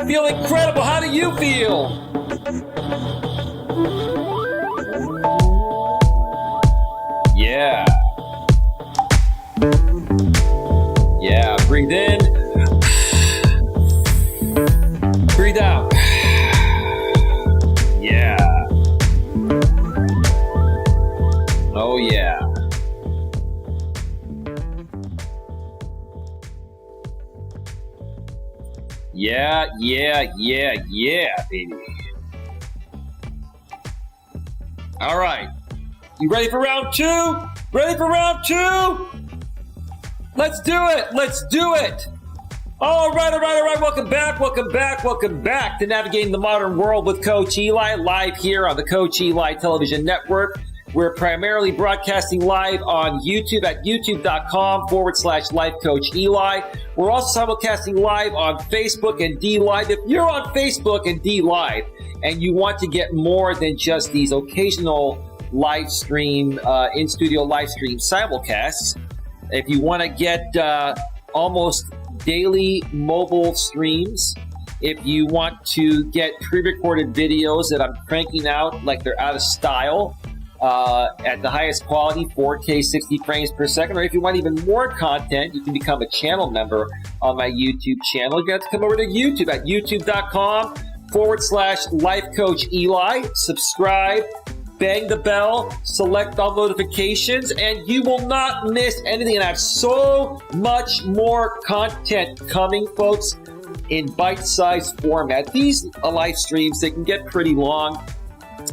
feel incredible. How do you feel? Yeah. Yeah, breathe in. Breathe out. Yeah. Oh, yeah. Yeah, baby. All right. You ready for round two? Ready for round two? Let's do it. All right. Welcome back to Navigating the Modern World with Coach Eli, live here on the Coach Eli Television Network. We're primarily broadcasting live on YouTube at youtube.com/Life Coach Eli. We're also simulcasting live on Facebook and D Live. If you're on Facebook and D Live and you want to get more than just these occasional live stream, in-studio live stream simulcasts, if you want to get almost daily mobile streams, if you want to get pre-recorded videos that I'm cranking out like they're out of style, at the highest quality, 4K 60 frames per second, or if you want even more content, you can become a channel member on my YouTube channel. You have to come over to YouTube at youtube.com/Life Coach Eli. Subscribe, bang the bell, select all notifications, and you will not miss anything. And I have so much more content coming, folks, in bite-sized format. These live streams, they can get pretty long.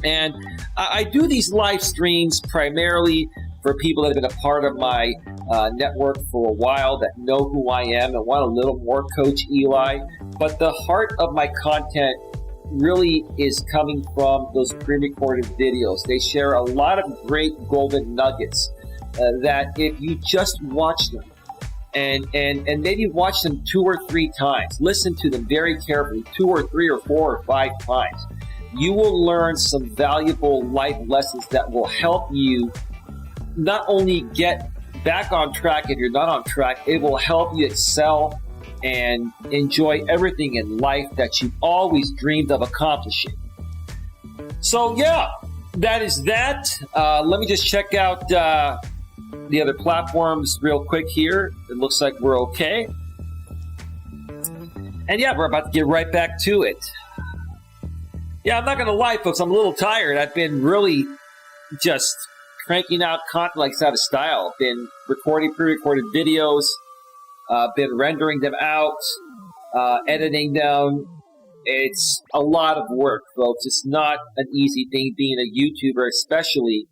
And I do these live streams primarily for people that have been a part of my network for a while, that know who I am and want a little more Coach Eli. But the heart of my content really is coming from those pre-recorded videos. They share a lot of great golden nuggets that if you just watch them and maybe watch them 2 or 3 times, listen to them very carefully 2 or 3 or 4 or 5 times, you will learn some valuable life lessons that will help you not only get back on track if you're not on track, it will help you excel and enjoy everything in life that you've always dreamed of accomplishing. So yeah, that is that. Let me just check out the other platforms real quick here. It looks like we're okay. And yeah, we're about to get right back to it. Yeah, I'm not going to lie, folks. I'm a little tired. I've been really just cranking out content like it's out of style. Been recording pre-recorded videos, been rendering them out, editing them. It's a lot of work, folks. It's not an easy thing being a YouTuber, especially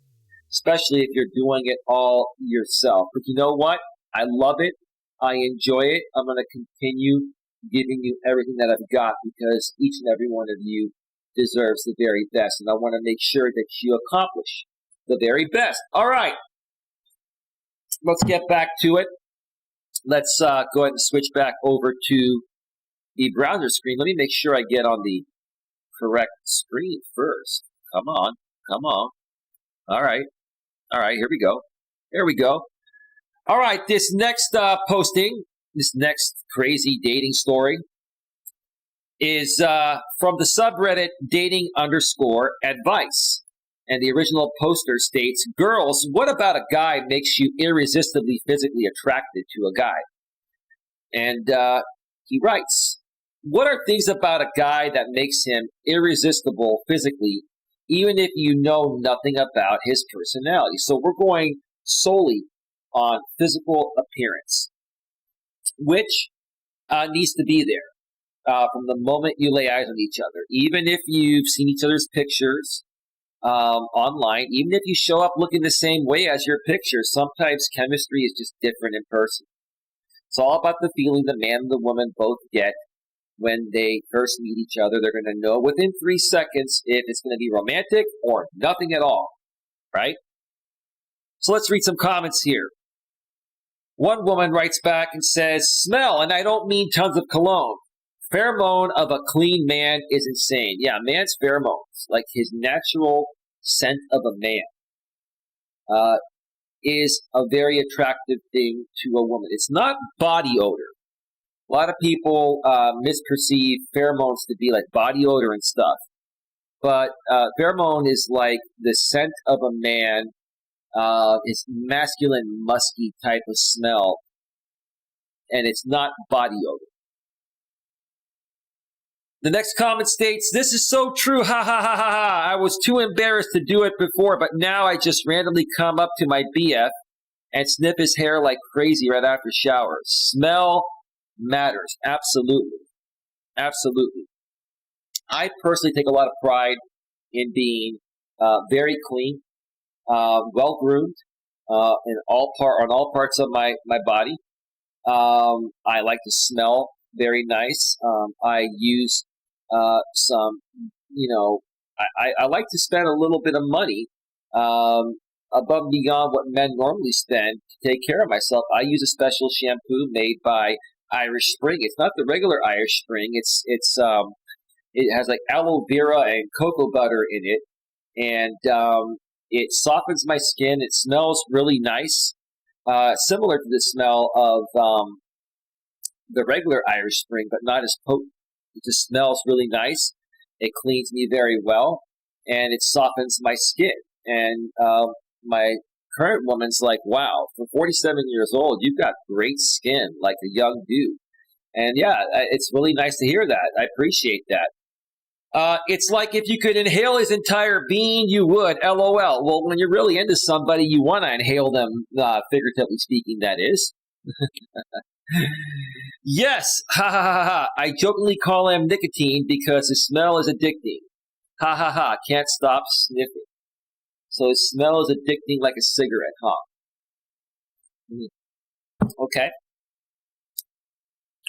if you're doing it all yourself. But you know what? I love it. I enjoy it. I'm going to continue giving you everything that I've got because each and every one of you deserves the very best, and I want to make sure that you accomplish the very best. All right, let's get back to it. Let's go ahead and switch back over to the browser screen. Let me make sure I get on the correct screen first. Come on. All right, here we go. All right, this next posting, this next crazy dating story is from the subreddit dating_advice. And the original poster states, "Girls, what about a guy makes you irresistibly physically attracted to a guy?" And he writes, "What are things about a guy that makes him irresistible physically, even if you know nothing about his personality?" So we're going solely on physical appearance, which needs to be there. From the moment you lay eyes on each other, even if you've seen each other's pictures online, even if you show up looking the same way as your pictures, sometimes chemistry is just different in person. It's all about the feeling the man and the woman both get when they first meet each other. They're going to know within 3 seconds if it's going to be romantic or nothing at all, right? So let's read some comments here. One woman writes back and says, "Smell, and I don't mean tons of cologne. Pheromone of a clean man is insane." Yeah, man's pheromones, like his natural scent of a man, is a very attractive thing to a woman. It's not body odor. A lot of people misperceive pheromones to be like body odor and stuff. But pheromone is like the scent of a man. It's masculine, musky type of smell, and it's not body odor. The next comment states, "This is so true, ha ha ha ha ha. I was too embarrassed to do it before, but now I just randomly come up to my BF and sniff his hair like crazy right after shower." Smell matters, absolutely. Absolutely. I personally take a lot of pride in being very clean, well groomed, on all parts of my body. I like to smell very nice. I use some, I like to spend a little bit of money above and beyond what men normally spend to take care of myself. I use a special shampoo made by Irish Spring. It's not the regular Irish Spring. It has like aloe vera and cocoa butter in it, and it softens my skin. It smells really nice, similar to the smell of the regular Irish Spring, but not as potent. It just smells really nice. It cleans me very well, and it softens my skin. And my current woman's like, "Wow, for 47 years old, you've got great skin, like a young dude." And yeah, it's really nice to hear that. I appreciate that. It's like if you could inhale his entire being, you would. LOL. Well, when you're really into somebody, you want to inhale them, figuratively speaking, that is. Yes. Ha ha ha ha. I jokingly call him nicotine because his smell is addicting. Ha ha ha. Can't stop sniffing. So his smell is addicting like a cigarette, huh? Okay.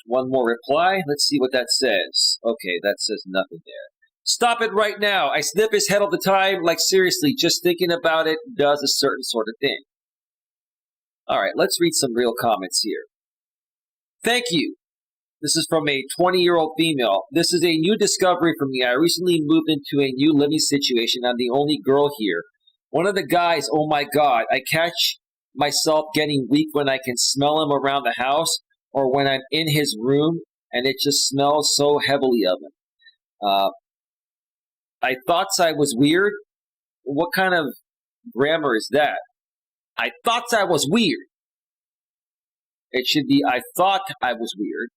One more reply. Let's see what that says. Okay, that says nothing there. "Stop it right now. I sniff his head all the time. Like, seriously, just thinking about it does a certain sort of thing." All right, let's read some real comments here. "Thank you. This is from a 20-year-old female. This is a new discovery for me. I recently moved into a new living situation. I'm the only girl here. One of the guys, oh my God, I catch myself getting weak when I can smell him around the house or when I'm in his room and it just smells so heavily of him. I thought I was weird. What kind of grammar is that? I thought I was weird. It should be I thought I was weird,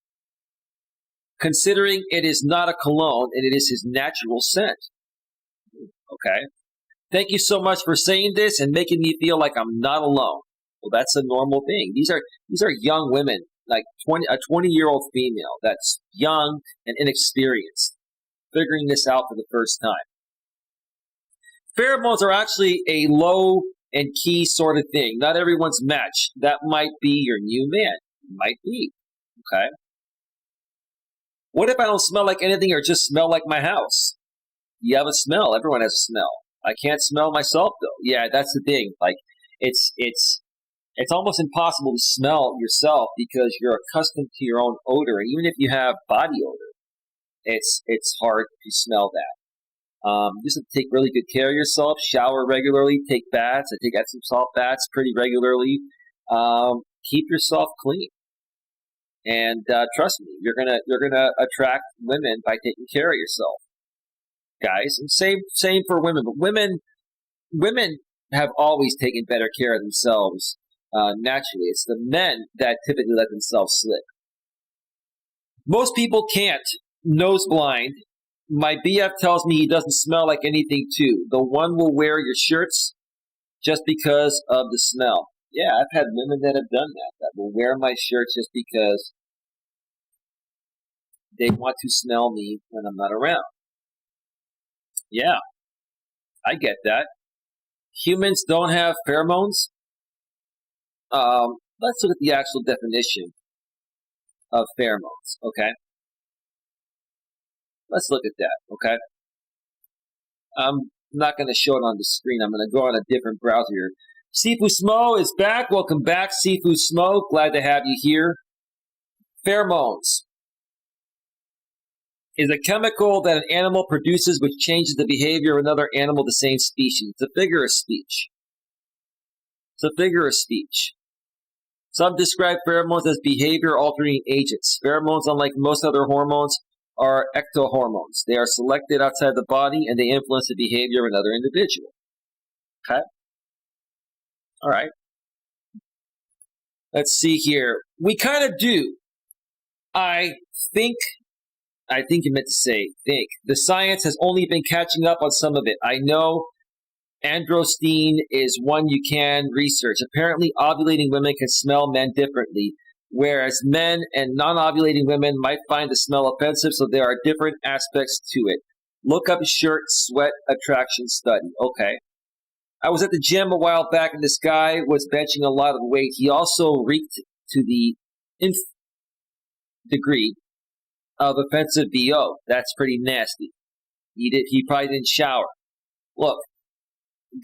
considering it is not a cologne and it is his natural scent. Okay. Thank you so much for saying this and making me feel like I'm not alone. Well, that's a normal thing. These are young women, like a 20-year-old female that's young and inexperienced, figuring this out for the first time. Pheromones are actually a low and key sort of thing. Not everyone's match. That might be your new man. Might be. Okay. What if I don't smell like anything or just smell like my house? You have a smell. Everyone has a smell. I can't smell myself though. Yeah, that's the thing. Like it's almost impossible to smell yourself because you're accustomed to your own odor. And even if you have body odor, it's hard to smell that. Just have to take really good care of yourself. Shower regularly. Take baths. I take Epsom salt baths pretty regularly. Keep yourself clean. And trust me, you're gonna attract women by taking care of yourself, guys. And same for women. But women have always taken better care of themselves naturally. It's the men that typically let themselves slip. Most people can't. Nose blind. My BF tells me he doesn't smell like anything too. The one will wear your shirts just because of the smell. Yeah, I've had women that have done that will wear my shirt just because they want to smell me when I'm not around. Yeah, I get that. Humans don't have pheromones. Let's look at the actual definition of pheromones, okay? Let's look at that, okay? I'm not going to show it on the screen. I'm going to go on a different browser here. Sifu Smo is back. Welcome back, Sifu Smo. Glad to have you here. Pheromones is a chemical that an animal produces which changes the behavior of another animal of the same species. It's a figure of speech. It's a figure of speech. Some describe pheromones as behavior-altering agents. Pheromones, unlike most other hormones, are ectohormones. They are selected outside the body, and they influence the behavior of another individual. Okay? All right. Let's see here. We kind of do. I think you meant to say think. The science has only been catching up on some of it. I know androstenedione is one you can research. Apparently, ovulating women can smell men differently, whereas men and non-ovulating women might find the smell offensive, so there are different aspects to it. Look up shirt sweat attraction study. Okay. I was at the gym a while back, and this guy was benching a lot of weight. He also reeked to the nth degree of offensive BO. That's pretty nasty. He probably didn't shower. Look,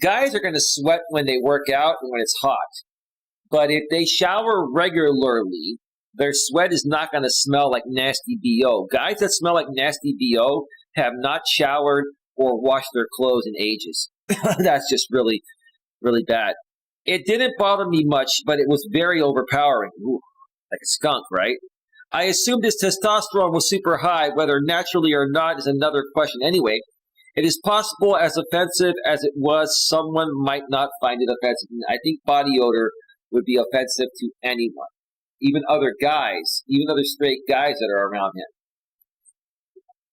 guys are going to sweat when they work out and when it's hot. But if they shower regularly, their sweat is not going to smell like nasty BO. Guys that smell like nasty BO have not showered or washed their clothes in ages. That's just really, really bad. It didn't bother me much, but it was very overpowering. Ooh, like a skunk, right? I assumed his testosterone was super high. Whether naturally or not is another question. Anyway, it is possible, as offensive as it was, someone might not find it offensive. And I think body odor would be offensive to anyone, even other guys, even other straight guys that are around him.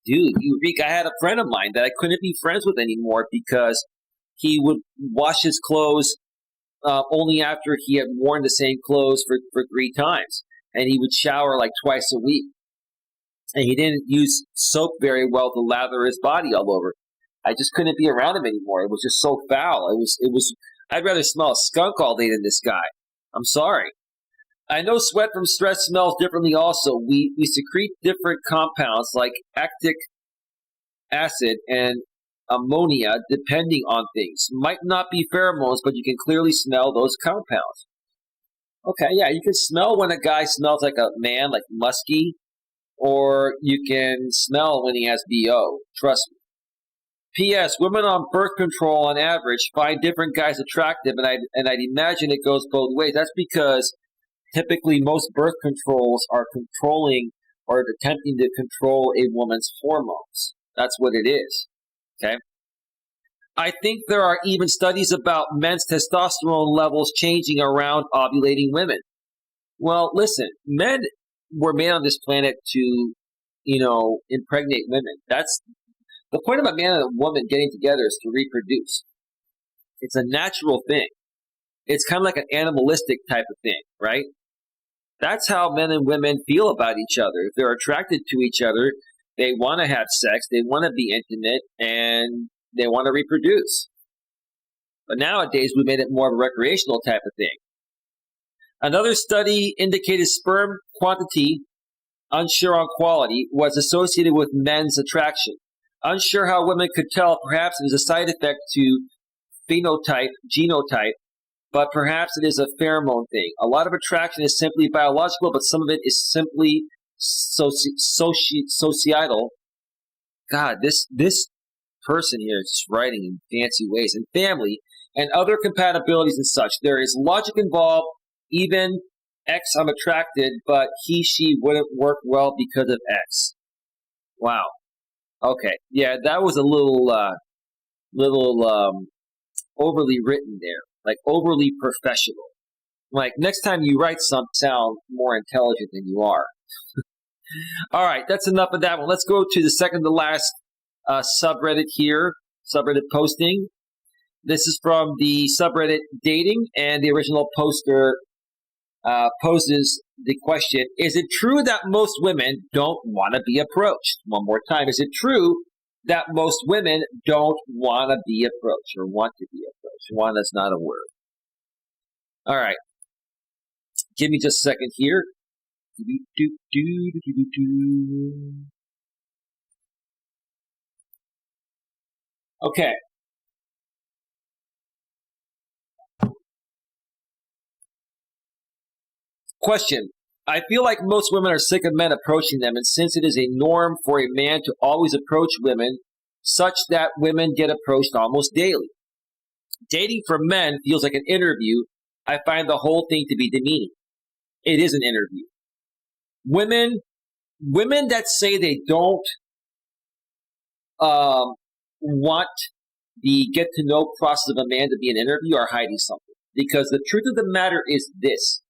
Dude, you reek. I had a friend of mine that I couldn't be friends with anymore because he would wash his clothes only after he had worn the same clothes for 3 times. And he would shower like twice a week. And he didn't use soap very well to lather his body all over. I just couldn't be around him anymore. It was just so foul. It was. I'd rather smell a skunk all day than this guy. I'm sorry. I know sweat from stress smells differently also. We secrete different compounds like lactic acid and ammonia depending on things. Might not be pheromones, but you can clearly smell those compounds. Okay, yeah, you can smell when a guy smells like a man, like musky, or you can smell when he has BO. Trust me. P.S. Women on birth control, on average, find different guys attractive, and I'd imagine it goes both ways. That's because typically most birth controls are controlling or attempting to control a woman's hormones. That's what it is. Okay. I think there are even studies about men's testosterone levels changing around ovulating women. Well, listen, men were made on this planet to, impregnate women. That's the point of a man and a woman getting together is to reproduce. It's a natural thing. It's kind of like an animalistic type of thing, right? That's how men and women feel about each other. If they're attracted to each other, they want to have sex, they want to be intimate, and they want to reproduce. But nowadays, we made it more of a recreational type of thing. Another study indicated sperm quantity, unsure on quality, was associated with men's attraction. Unsure how women could tell, perhaps it is a side effect to genotype, but perhaps it is a pheromone thing. A lot of attraction is simply biological, but some of it is simply societal. God, this person here is just writing in fancy ways. And family and other compatibilities and such. There is logic involved. Even X, I'm attracted, but he, she wouldn't work well because of X. Wow. Okay. Yeah, that was a little overly written there. Like overly professional. Like next time you write something, sound more intelligent than you are. All right, that's enough of that one. Let's go to the second to last subreddit here, subreddit posting. This is from the subreddit dating, and the original poster poses the question, is it true that most women don't want to be approached? One more time, is it true that most women don't want to be approached or want to be approached? Want is not a word. All right. Give me just a second here. Okay. Question. I feel like most women are sick of men approaching them, and since it is a norm for a man to always approach women, such that women get approached almost daily. Dating for men feels like an interview. I find the whole thing to be demeaning. It is an interview. Women that say they don't want the get to know process of a man to be an interview are hiding something. Because the truth of the matter is this.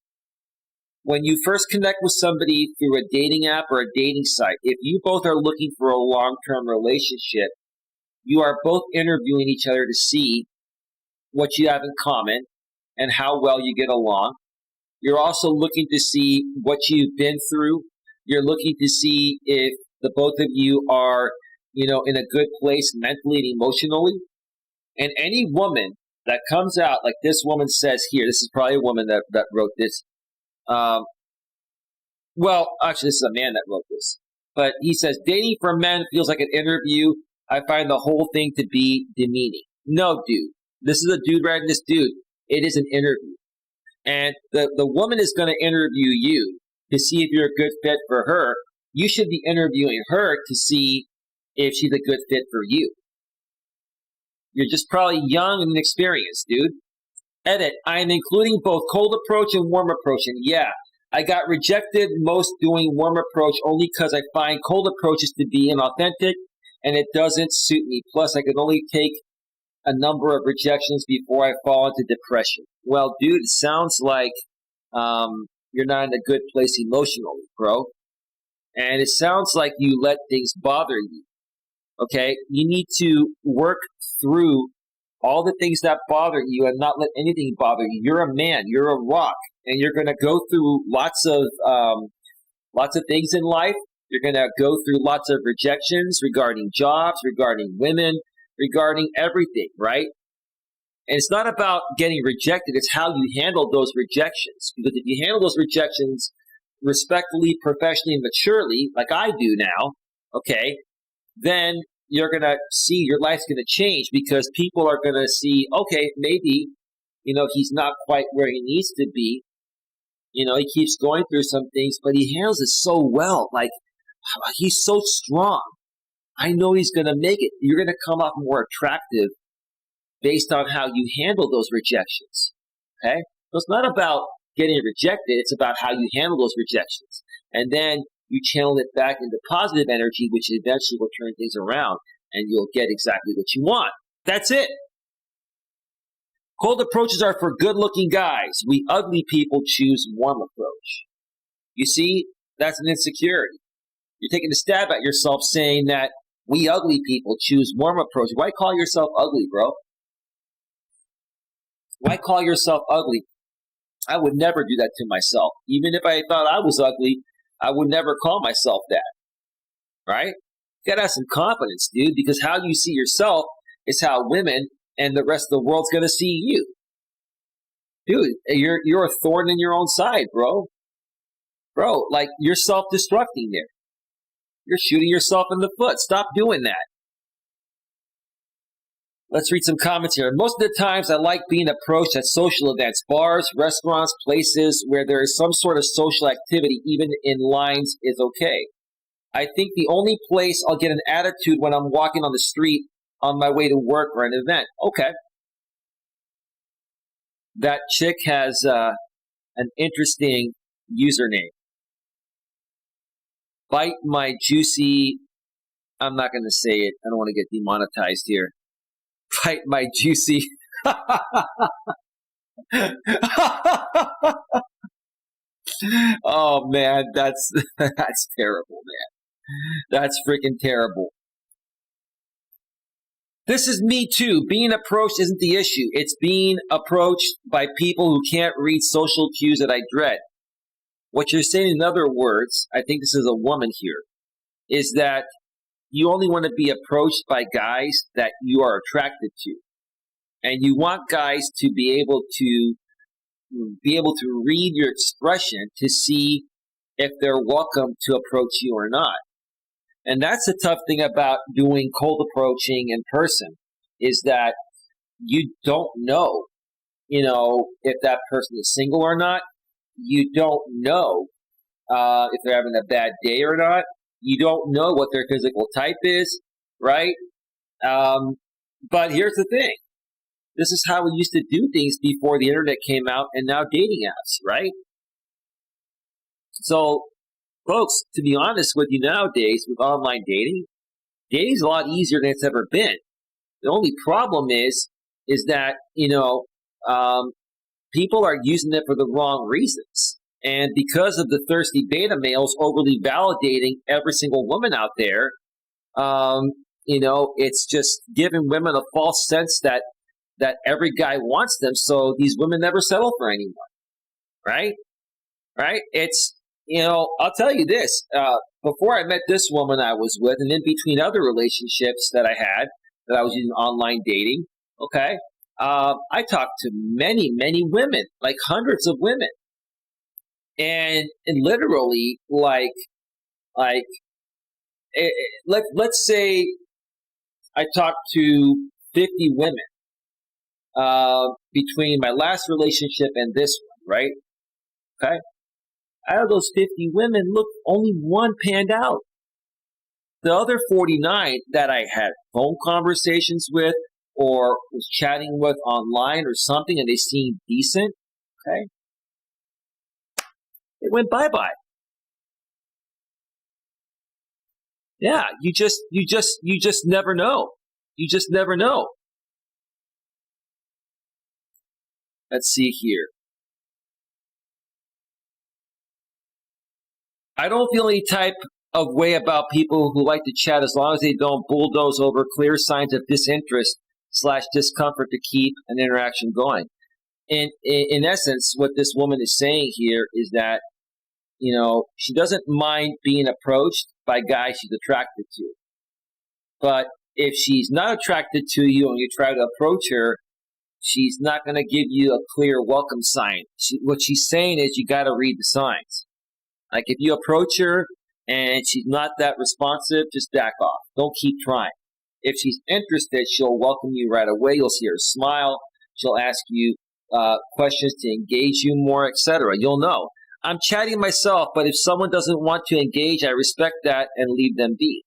When you first connect with somebody through a dating app or a dating site, if you both are looking for a long-term relationship, you are both interviewing each other to see what you have in common and how well you get along. You're also looking to see what you've been through. You're looking to see if the both of you are, in a good place mentally and emotionally. And any woman that comes out like this woman says here, this is probably a woman that wrote this. Well, actually, this is a man that wrote this. But he says, dating for men feels like an interview. I find the whole thing to be demeaning. No, dude. This is a dude writing this, dude. It is an interview. And the woman is going to interview you to see if you're a good fit for her. You should be interviewing her to see if she's a good fit for you. You're just probably young and inexperienced, dude. Edit, I am including both cold approach and warm approach. And yeah, I got rejected most doing warm approach only because I find cold approaches to be inauthentic and it doesn't suit me. Plus, I can only take a number of rejections before I fall into depression. Well, dude, it sounds like you're not in a good place emotionally, bro. And it sounds like you let things bother you. Okay? You need to work through all the things that bother you and not let anything bother you. You're a man. You're a rock. And you're going to go through lots of things in life. You're going to go through lots of rejections regarding jobs, regarding women, regarding everything, right? And it's not about getting rejected. It's how you handle those rejections. Because if you handle those rejections respectfully, professionally, and maturely, like I do now, okay, then you're going to see your life's going to change because people are going to see, okay, maybe, he's not quite where he needs to be. He keeps going through some things, but he handles it so well. Like, he's so strong. I know he's going to make it. You're going to come off more attractive based on how you handle those rejections. Okay? So it's not about getting rejected. It's about how you handle those rejections. And then you channel it back into positive energy, which eventually will turn things around and you'll get exactly what you want. That's it. Cold approaches are for good-looking guys. We ugly people choose warm approach. You see, that's an insecurity. You're taking a stab at yourself saying that we ugly people choose warm approach. Why call yourself ugly, bro? Why call yourself ugly? I would never do that to myself. Even if I thought I was ugly, I would never call myself that. Right? You gotta have some confidence, dude, because how you see yourself is how women and the rest of the world's gonna see you. Dude, you're a thorn in your own side, bro. Bro, like you're self-destructing there. You're shooting yourself in the foot. Stop doing that. Let's read some comments here. Most of the times I like being approached at social events, bars, restaurants, places where there is some sort of social activity, even in lines is okay. I think the only place I'll get an attitude when I'm walking on the street on my way to work or an event. Okay. That chick has an interesting username. Bite my juicy, I'm not going to say it. I don't want to get demonetized here. Bite my juicy. Oh, man, that's terrible, man. That's freaking terrible. This is me too. Being approached isn't the issue. It's being approached by people who can't read social cues that I dread. What you're saying, in other words, I think this is a woman here, is that you only want to be approached by guys that you are attracted to. And you want guys to be able to read your expression to see if they're welcome to approach you or not. And that's the tough thing about doing cold approaching in person, is that you don't know, if that person is single or not. You don't know if they're having a bad day or not. You don't know what their physical type is, right? But here's the thing. This is how we used to do things before the internet came out and now dating apps, right? So, folks, to be honest with you nowadays, with online dating's a lot easier than it's ever been. The only problem is that, people are using it for the wrong reasons. And because of the thirsty beta males overly validating every single woman out there, it's just giving women a false sense that every guy wants them. So these women never settle for anyone, right? Right? It's, I'll tell you this, before I met this woman I was with, and in between other relationships that I had, that I was using online dating, okay, I talked to many, many women, like hundreds of women. And literally, let's say I talked to 50 women between my last relationship and this one, right? Okay. Out of those 50 women, look, only one panned out. The other 49 that I had phone conversations with or was chatting with online or something, and they seemed decent, okay, it went bye-bye. Yeah, you just never know. You just never know. Let's see here. I don't feel any type of way about people who like to chat as long as they don't bulldoze over clear signs of disinterest / discomfort to keep an interaction going. In essence, what this woman is saying here is that, she doesn't mind being approached by guys she's attracted to. But if she's not attracted to you and you try to approach her, she's not going to give you a clear welcome sign. What she's saying is you got to read the signs. Like if you approach her and she's not that responsive, just back off. Don't keep trying. If she's interested, she'll welcome you right away. You'll see her smile. She'll ask you questions to engage you more, etc. You'll know. I'm chatting myself, but if someone doesn't want to engage, I respect that and leave them be.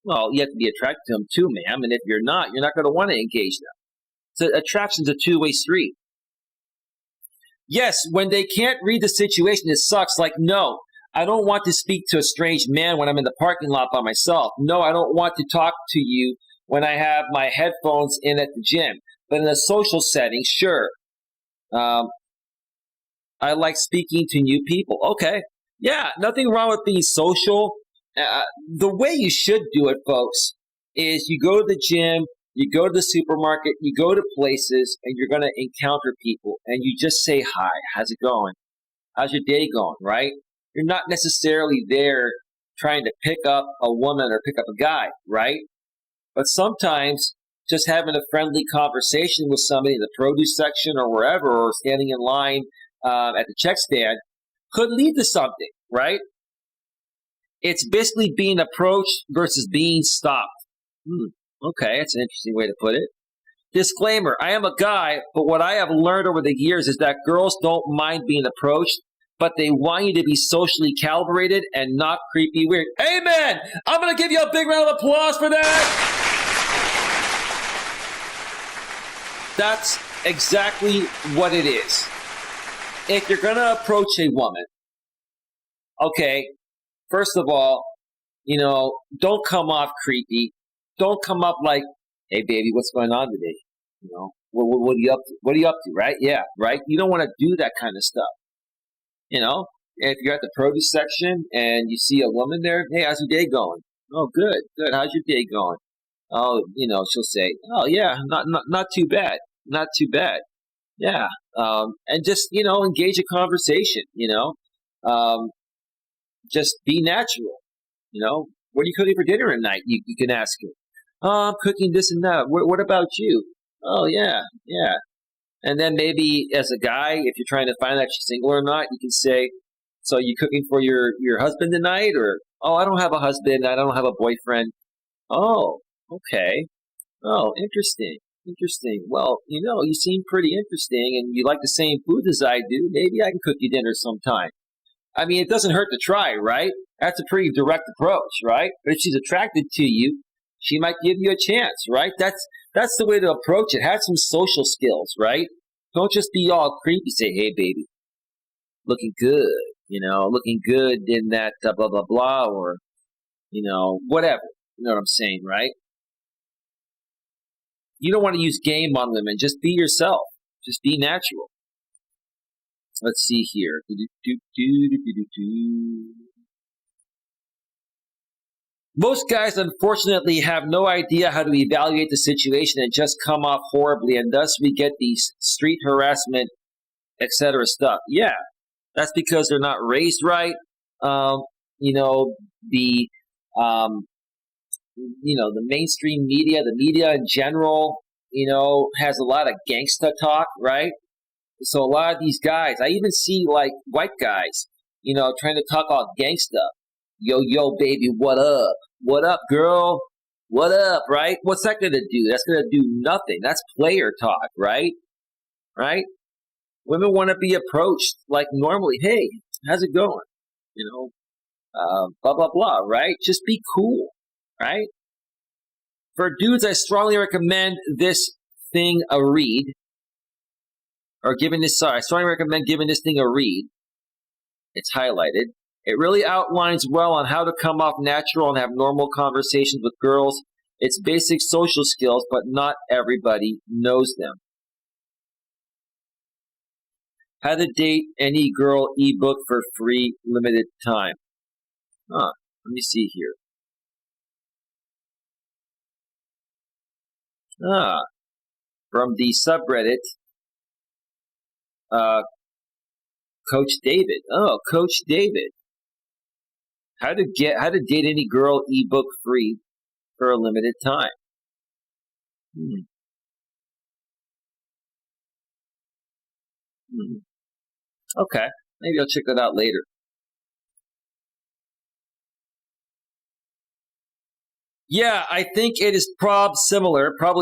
Well, you have to be attracted to them too, ma'am. And if you're not going to want to engage them. So attraction's a two-way street. Yes, when they can't read the situation, it sucks. Like, no, I don't want to speak to a strange man when I'm in the parking lot by myself. No, I don't want to talk to you when I have my headphones in at the gym. But in a social setting, sure. I like speaking to new people. Okay. Yeah, nothing wrong with being social. The way you should do it, folks, is you go to the gym, you go to the supermarket, you go to places, and you're going to encounter people, and you just say hi. How's it going? How's your day going, right? You're not necessarily there trying to pick up a woman or pick up a guy, right? But sometimes just having a friendly conversation with somebody in the produce section or wherever, or standing in line at the check stand, could lead to something, right? It's basically being approached versus being stopped. Okay, that's an interesting way to put it. Disclaimer, I am a guy, but what I have learned over the years is that girls don't mind being approached, but they want you to be socially calibrated and not creepy weird. Amen! I'm going to give you a big round of applause for that! That's exactly what it is. If you're going to approach a woman, okay, first of all, don't come off creepy. Don't come up like, hey, baby, what's going on today? What are you up to? What are you up to, right? Yeah, right? You don't want to do that kind of stuff. If you're at the produce section and you see a woman there, hey, how's your day going? Oh, good. How's your day going? Oh, she'll say, oh, yeah, not too bad. Not too bad. Yeah. And just, engage a conversation, just be natural. What are you cooking for dinner at night? You can ask her. Oh, I'm cooking this and that. What about you? Oh, yeah. And then maybe as a guy, if you're trying to find out if she's single or not, you can say, so you cooking for your husband tonight? Or, oh, I don't have a husband. I don't have a boyfriend. Oh, okay. Oh, interesting. Well, you seem pretty interesting and you like the same food as I do. Maybe I can cook you dinner sometime. I mean, it doesn't hurt to try, right? That's a pretty direct approach, right? But if she's attracted to you, she might give you a chance, right? That's the way to approach it. Have some social skills, right? Don't just be all creepy. Say, hey, baby, looking good. looking good in that blah, blah, blah, or, whatever. You know what I'm saying, right? You don't want to use game on women. Just be yourself. Just be natural. Let's see here. Most guys, unfortunately, have no idea how to evaluate the situation and just come off horribly, and thus we get these street harassment, etc. stuff. Yeah, that's because they're not raised right. The mainstream media, the media in general, has a lot of gangsta talk, right? So a lot of these guys, I even see like white guys, trying to talk all gangsta. Yo, baby, what up? What up, girl? What up, right? What's that going to do? That's going to do nothing. That's player talk, right? Right? Women want to be approached like normally. Hey, how's it going? Blah, blah, blah, right? Just be cool, right? For dudes, I strongly recommend this thing a read. I strongly recommend giving this thing a read. It's highlighted. It really outlines well on how to come off natural and have normal conversations with girls. It's basic social skills, but not everybody knows them. How to date any girl ebook for free, limited time. Let me see here. From the subreddit, Coach David. Oh, Coach David. How to date any girl ebook free for a limited time. Okay, maybe I'll check that out later. Yeah, I think it is probably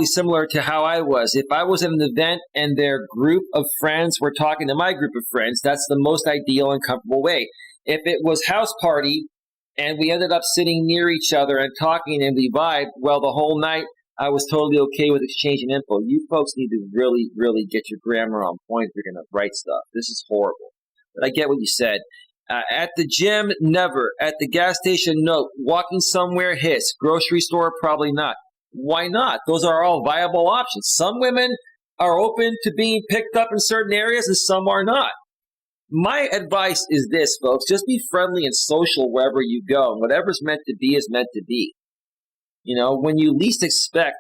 similar to how I was. If I was at an event and their group of friends were talking to my group of friends, that's the most ideal and comfortable way. If it was house party and we ended up sitting near each other and talking and we vibed, well, the whole night I was totally okay with exchanging info. You folks need to really, really get your grammar on point if you're going to write stuff. This is horrible. But I get what you said. At the gym, never. At the gas station, no. Walking somewhere, hiss. Grocery store, probably not. Why not? Those are all viable options. Some women are open to being picked up in certain areas and some are not. My advice is this, folks. Just be friendly and social wherever you go. Whatever's meant to be is meant to be. When you least expect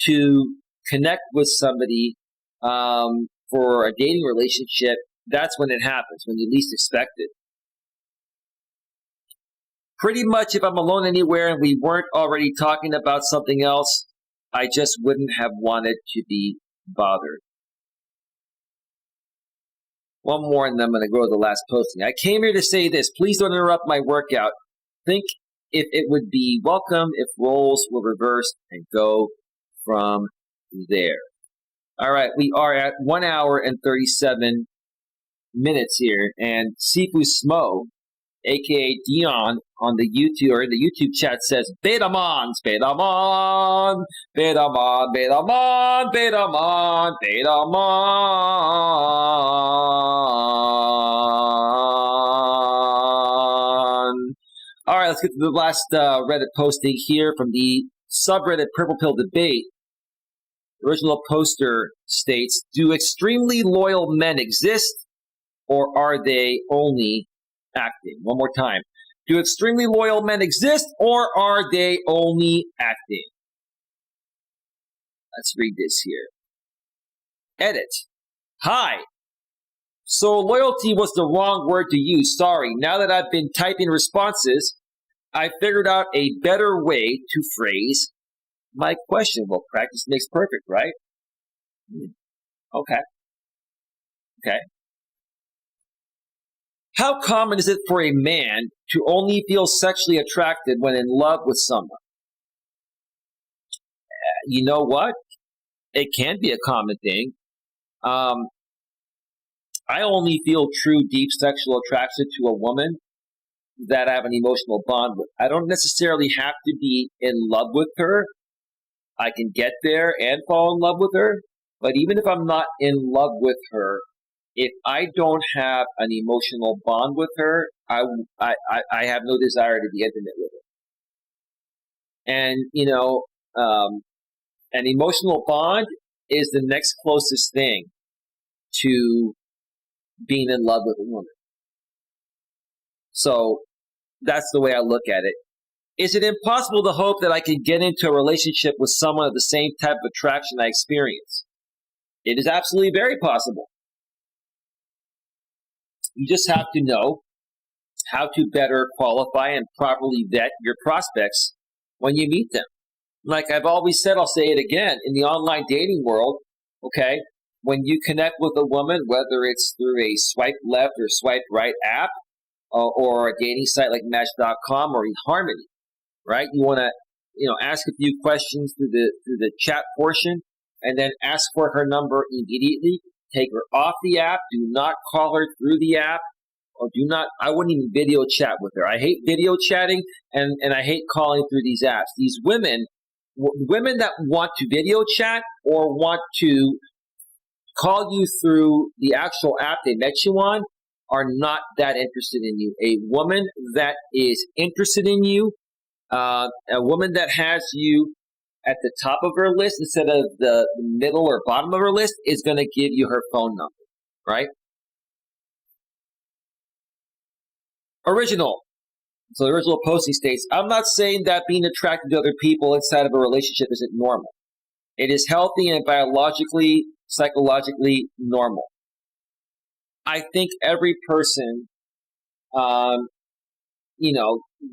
to connect with somebody for a dating relationship, that's when it happens, when you least expect it. Pretty much if I'm alone anywhere and we weren't already talking about something else, I just wouldn't have wanted to be bothered. One more and then I'm going to go to the last posting. I came here to say this. Please don't interrupt my workout. Think if it would be welcome if roles were reversed and go from there. All right, we are at 1 hour and 37 minutes here, and Sifu Smo, aka Dion, on the YouTube chat says, Betamon, Betamon, Betamon, Betamon, Betamon, Betamon. All right, let's get to the last Reddit posting here from the subreddit Purple Pill Debate. The original poster states, do extremely loyal men exist, or are they only acting? One more time. Do extremely loyal men exist, or are they only acting? Let's read this here. Edit. Hi. So loyalty was the wrong word to use. Sorry. Now that I've been typing responses, I figured out a better way to phrase my question. Well, practice makes perfect, right? Okay. How common is it for a man to only feel sexually attracted when in love with someone? You know what? It can be a common thing. I only feel true, deep sexual attraction to a woman that I have an emotional bond with. I don't necessarily have to be in love with her. I can get there and fall in love with her. But even if I'm not in love with her, if I don't have an emotional bond with her, I have no desire to be intimate with her. And, an emotional bond is the next closest thing to being in love with a woman. So that's the way I look at it. Is it impossible to hope that I can get into a relationship with someone of the same type of attraction I experience? It is absolutely very possible. You just have to know how to better qualify and properly vet your prospects when you meet them. Like I've always said, I'll say it again, in the online dating world, okay, when you connect with a woman, whether it's through a swipe left or swipe right app or a dating site like Match.com or eHarmony, right? You want to, ask a few questions through the chat portion and then ask for her number immediately. Take her off the app. Do not call her through the app. Or I wouldn't even video chat with her. I hate video chatting and I hate calling through these apps. These women that want to video chat or want to call you through the actual app they met you on are not that interested in you. A woman that is interested in you, a woman that has you at the top of her list instead of the middle or bottom of her list is going to give you her phone number, right? Original. So the original posting states, I'm not saying that being attracted to other people inside of a relationship isn't normal. It is healthy and biologically, psychologically normal. I think every person,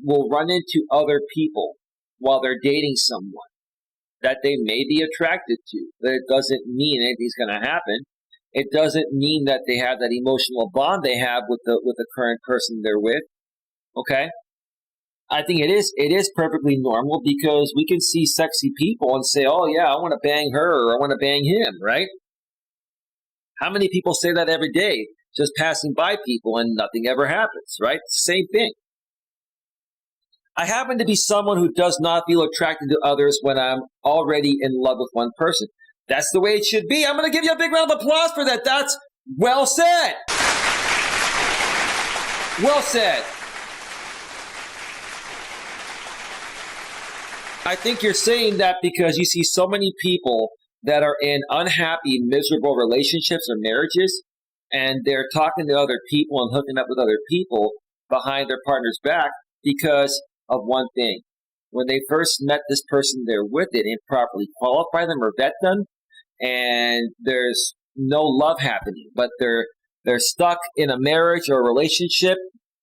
will run into other people while they're dating someone that they may be attracted to. But it doesn't mean anything's going to happen. It doesn't mean that they have that emotional bond they have with the current person they're with. Okay? I think it is perfectly normal because we can see sexy people and say, oh yeah, I want to bang her or I want to bang him, right? How many people say that every day, just passing by people and nothing ever happens, right? Same thing. I happen to be someone who does not feel attracted to others when I'm already in love with one person. That's the way it should be. I'm going to give you a big round of applause for that. That's well said. Well said. I think you're saying that because you see so many people that are in unhappy, miserable relationships or marriages, and they're talking to other people and hooking up with other people behind their partner's back because of one thing. When they first met this person they're with, they didn't properly qualify them or vet them, and there's no love happening, but they're stuck in a marriage or a relationship,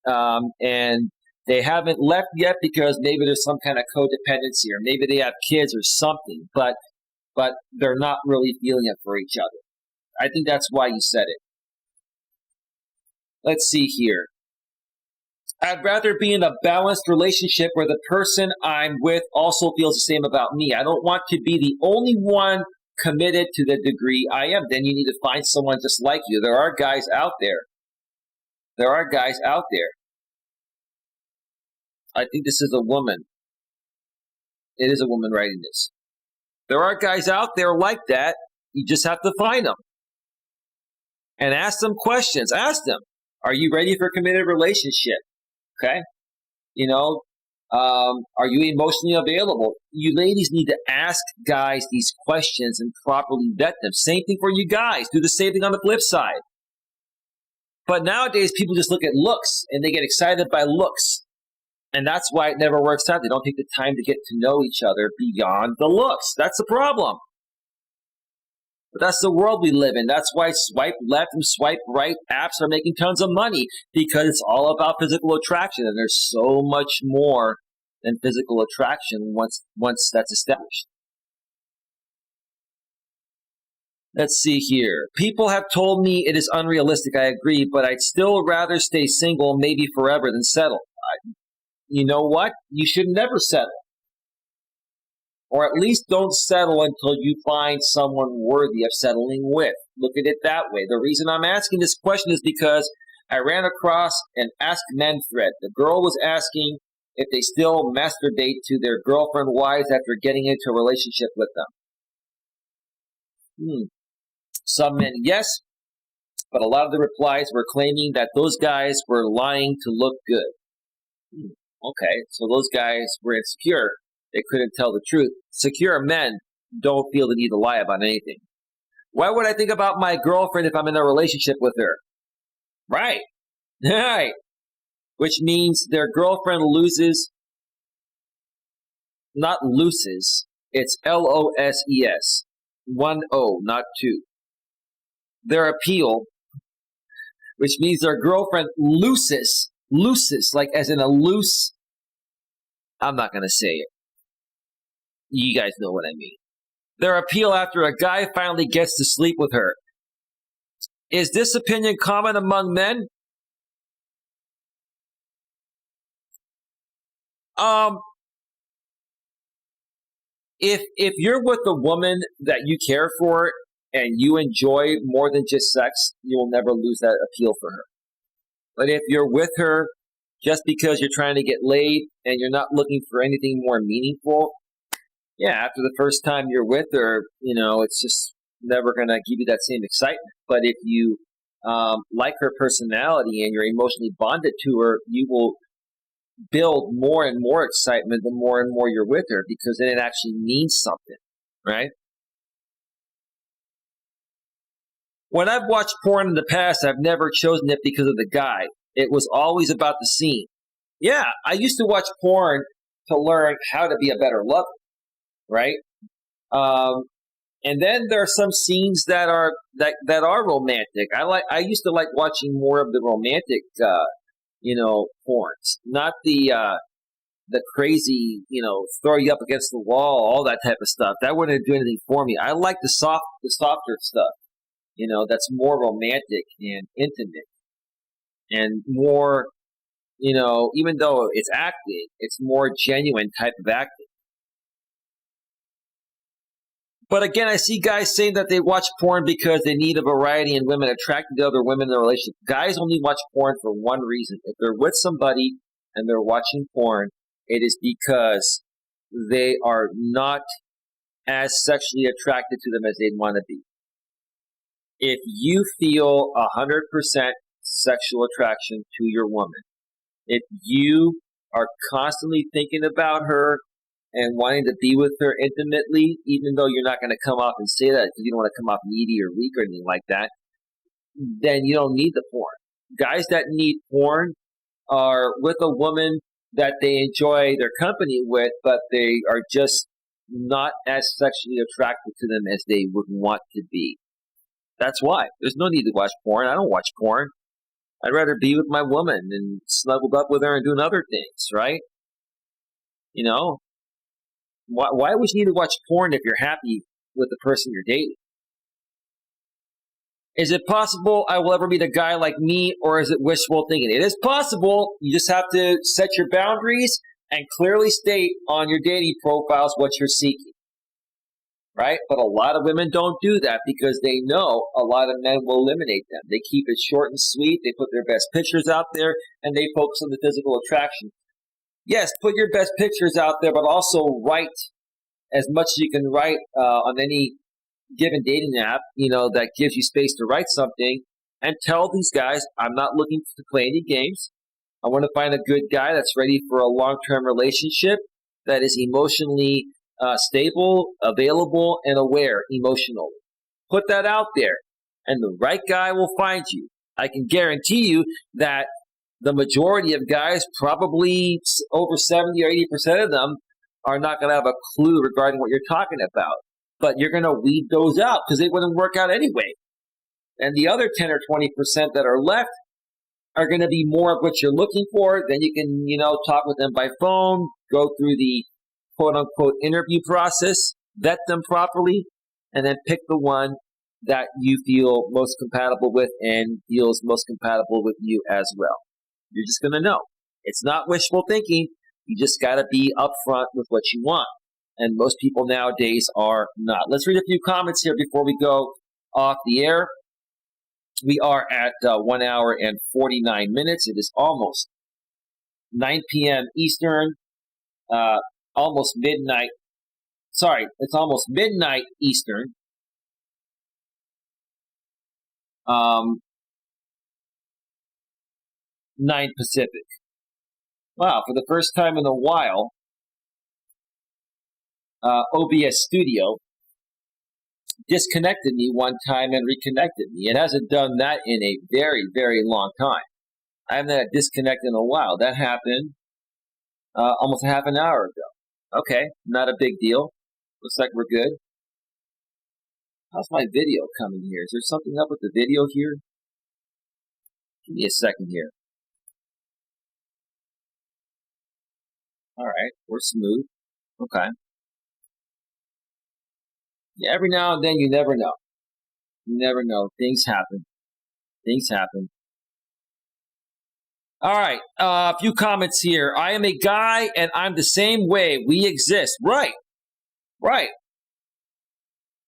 and they haven't left yet because maybe there's some kind of codependency or maybe they have kids or something, but they're not really feeling it for each other. I think that's why you said it. Let's see here. I'd rather be in a balanced relationship where the person I'm with also feels the same about me. I don't want to be the only one committed to the degree I am. Then you need to find someone just like you. There are guys out there. I think this is a woman. It is a woman writing this. There are guys out there like that. You just have to find them. And ask them questions. Ask them, are you ready for a committed relationship? Okay? Are you emotionally available? You ladies need to ask guys these questions and properly vet them. Same thing for you guys. Do the same thing on the flip side. But nowadays, people just look at looks and they get excited by looks. And that's why it never works out. They don't take the time to get to know each other beyond the looks. That's the problem. But that's the world we live in. That's why swipe left and swipe right apps are making tons of money, because it's all about physical attraction. And there's so much more than physical attraction once that's established. Let's see here. People have told me it is unrealistic. I agree, but I'd still rather stay single, maybe forever, than settle. You know what? You should never settle. Or at least don't settle until you find someone worthy of settling with. Look at it that way. The reason I'm asking this question is because I ran across an Ask Men thread. The girl was asking if they still masturbate to their girlfriend wives after getting into a relationship with them. Some men, yes. but a lot of the replies were claiming that those guys were lying to look good. Okay, so those guys were insecure. They couldn't tell the truth. Secure men don't feel the need to lie about anything. Why would I think about my girlfriend if I'm in a relationship with her? Right. Right. Which means their girlfriend not loses, it's Loses. 1 O, not 2. Their appeal, which means their girlfriend loses, like as in a loose, I'm not going to say it. You guys know what I mean. Their appeal after a guy finally gets to sleep with her. Is this opinion common among men? If you're with a woman that you care for and you enjoy more than just sex, you will never lose that appeal for her. But if you're with her just because you're trying to get laid and you're not looking for anything more meaningful, yeah, after the first time you're with her, it's just never going to give you that same excitement. But if you like her personality and you're emotionally bonded to her, you will build more and more excitement the more and more you're with her, because then it actually means something, right? When I've watched porn in the past, I've never chosen it because of the guy. It was always about the scene. Yeah, I used to watch porn to learn how to be a better lover, right? And then there are some scenes that are romantic. I used to like watching more of the romantic porns, not the crazy, throw you up against the wall, all that type of stuff. That wouldn't do anything for me. I like the softer stuff, that's more romantic and intimate and more, even though it's acting, it's more genuine type of acting. But again, I see guys saying that they watch porn because they need a variety in women, attracted to other women in their relationship. Guys only watch porn for one reason. If they're with somebody and they're watching porn, it is because they are not as sexually attracted to them as they'd want to be. If you feel 100% sexual attraction to your woman, if you are constantly thinking about her and wanting to be with her intimately, even though you're not going to come off and say that because you don't want to come off needy or weak or anything like that, then you don't need the porn. Guys that need porn are with a woman that they enjoy their company with, but they are just not as sexually attracted to them as they would want to be. That's why. There's no need to watch porn. I don't watch porn. I'd rather be with my woman and snuggled up with her and doing other things, right? Why would you need to watch porn if you're happy with the person you're dating? Is it possible I will ever meet a guy like me, or is it wishful thinking? It is possible. You just have to set your boundaries and clearly state on your dating profiles what you're seeking, right? But a lot of women don't do that because they know a lot of men will eliminate them. They keep it short and sweet. They put their best pictures out there, and they focus on the physical attraction. Yes, put your best pictures out there, but also write as much as you can write on any given dating app, that gives you space to write something, and tell these guys, I'm not looking to play any games. I want to find a good guy that's ready for a long-term relationship, that is emotionally stable, available, and aware emotionally. Put that out there, and the right guy will find you. I can guarantee you that the majority of guys, probably over 70 or 80% of them, are not going to have a clue regarding what you're talking about. But you're going to weed those out because they wouldn't work out anyway. And the other 10 or 20% that are left are going to be more of what you're looking for. Then you can, talk with them by phone, go through the quote-unquote interview process, vet them properly, and then pick the one that you feel most compatible with and feels most compatible with you as well. You're just going to know. It's not wishful thinking. You just got to be upfront with what you want. And most people nowadays are not. Let's read a few comments here before we go off the air. We are at 1 hour and 49 minutes. It is almost 9 p.m. Eastern, almost midnight. Sorry, it's almost midnight Eastern. 9 Pacific. Wow, for the first time in a while, OBS Studio disconnected me one time and reconnected me. It hasn't done that in a very, very long time. I haven't had a disconnect in a while. That happened almost a half an hour ago. Okay, not a big deal. Looks like we're good. How's my video coming here? Is there something up with the video here? Give me a second here. All right, we're smooth. Okay. Yeah, every now and then you never know. You never know. Things happen. Things happen. All right, a few comments here. I am a guy and I'm the same way. We exist. Right. Right.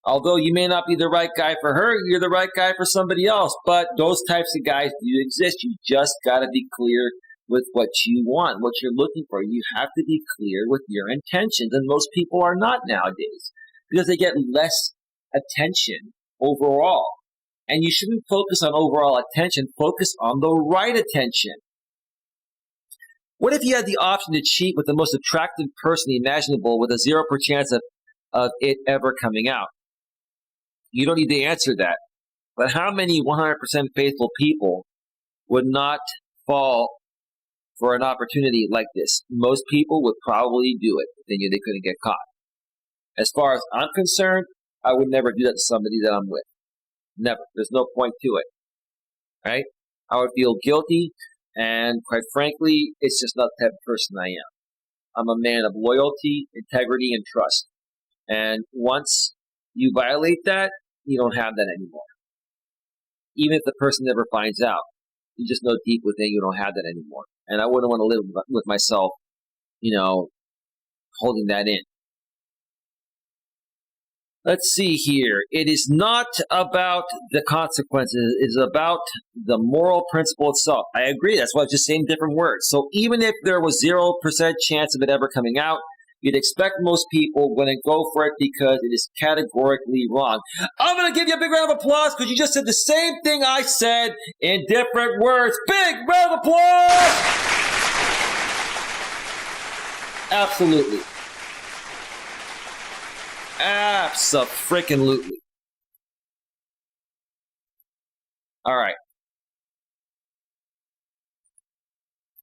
Although you may not be the right guy for her, you're the right guy for somebody else. But those types of guys do exist. You just got to be clear with what you want, what you're looking for. You have to be clear with your intentions. And most people are not nowadays because they get less attention overall. And you shouldn't focus on overall attention. Focus on the right attention. What if you had the option to cheat with the most attractive person imaginable with a 0% chance of it ever coming out? You don't need to answer that. But how many 100% faithful people would not fall for an opportunity like this? Most people would probably do it if they knew they couldn't get caught. As far as I'm concerned, I would never do that to somebody that I'm with. Never. There's no point to it. Right? I would feel guilty, and quite frankly, it's just not the type of person I am. I'm a man of loyalty, integrity, and trust. And once you violate that, you don't have that anymore. Even if the person never finds out, you just know deep within you don't have that anymore. And I wouldn't want to live with myself, holding that in. Let's see here. It is not about the consequences. It is about the moral principle itself. I agree. That's why I was just saying different words. So even if there was 0% chance of it ever coming out, you'd expect most people wouldn't go for it because it is categorically wrong. I'm going to give you a big round of applause because you just said the same thing I said in different words. Big round of applause! Absolutely. Abso-freaking-lutely. All right.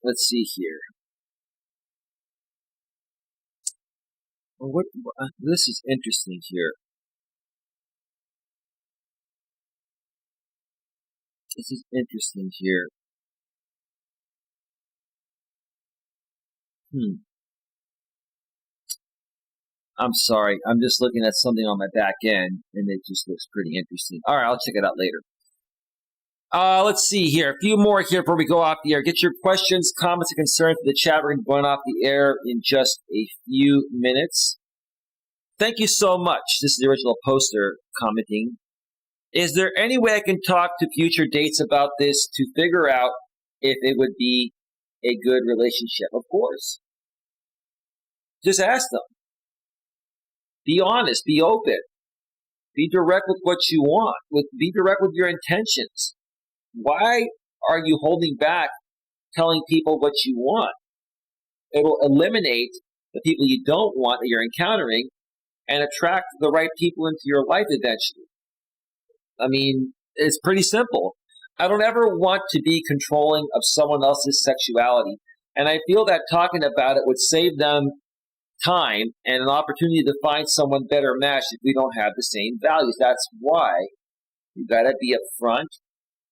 Let's see here. Well, this is interesting here. This is interesting here. I'm sorry. I'm just looking at something on my back end, and it just looks pretty interesting. All right, I'll check it out later. Let's see here. A few more here before we go off the air. Get your questions, comments, and concerns in the chat. We're going to be going off the air in just a few minutes. Thank you so much. This is the original poster commenting. Is there any way I can talk to future dates about this to figure out if it would be a good relationship? Of course. Just ask them. Be honest. Be open. Be direct with what you want. Be direct with your intentions. Why are you holding back telling people what you want? It'll eliminate the people you don't want that you're encountering and attract the right people into your life eventually. I mean, it's pretty simple. I don't ever want to be controlling of someone else's sexuality. And I feel that talking about it would save them time and an opportunity to find someone better matched if we don't have the same values. That's why you got to be upfront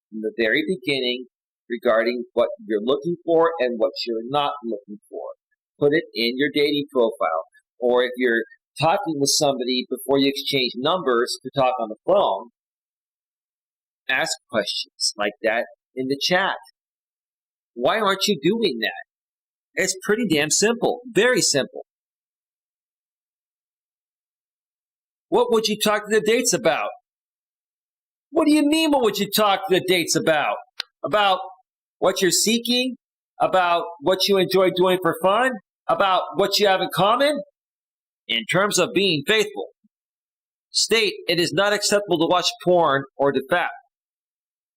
from the very beginning regarding what you're looking for and what you're not looking for. Put it in your dating profile. Or if you're talking with somebody before you exchange numbers to talk on the phone, ask questions like that in the chat. Why aren't you doing that? It's pretty damn simple. Very simple. What would you talk to the dates about? What do you mean, what would you talk to the dates about? About what you're seeking? About what you enjoy doing for fun? About what you have in common? In terms of being faithful, state it is not acceptable to watch porn or to fap.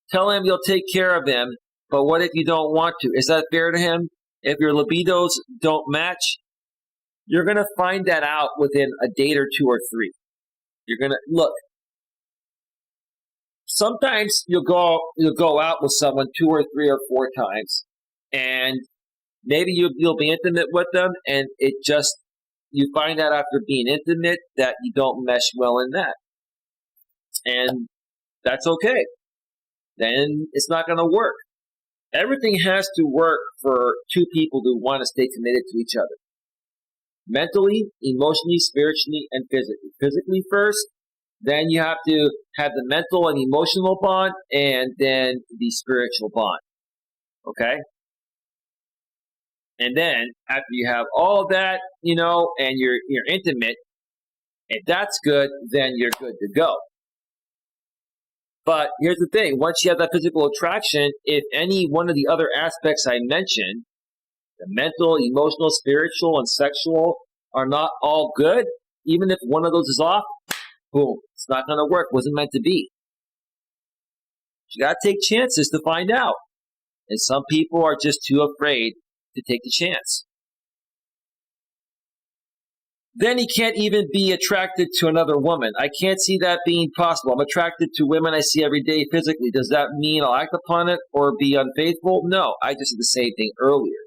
Tell him you'll take care of him, But what if you don't want to? Is that fair to him? If your libidos don't match, you're going to find that out within a date or two or three. You're going to look. Sometimes you'll go out with someone 2 or 3 or 4 times, and maybe you'll be intimate with them, and you find out after being intimate that you don't mesh well in that, and that's okay. Then it's not going to work. Everything has to work for 2 people to want to stay committed to each other. Mentally, emotionally, spiritually, and physically. Physically first, then you have to have the mental and emotional bond, and then the spiritual bond. Okay? And then, after you have all of that, and you're intimate, if that's good, then you're good to go. But here's the thing. Once you have that physical attraction, if any one of the other aspects I mentioned, the mental, emotional, spiritual, and sexual, are not all good, even if one of those is off, boom, it's not going to work. It wasn't meant to be. You got to take chances to find out. And some people are just too afraid to take the chance. Then he can't even be attracted to another woman. I can't see that being possible. I'm attracted to women I see every day physically. Does that mean I'll act upon it or be unfaithful? No, I just did the same thing earlier.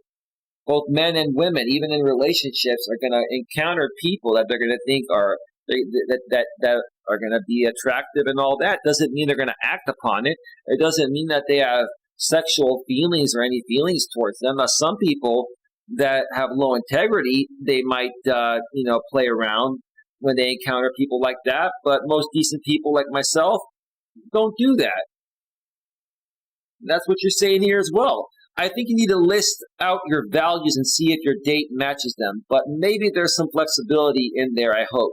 Both men and women, even in relationships, are going to encounter people that they're going to think that are going to be attractive and all that. Doesn't mean they're going to act upon it. It doesn't mean that they have sexual feelings or any feelings towards them. Now, some people that have low integrity, they might, play around when they encounter people like that. But most decent people like myself don't do that. And that's what you're saying here as well. I think you need to list out your values and see if your date matches them. But maybe there's some flexibility in there, I hope.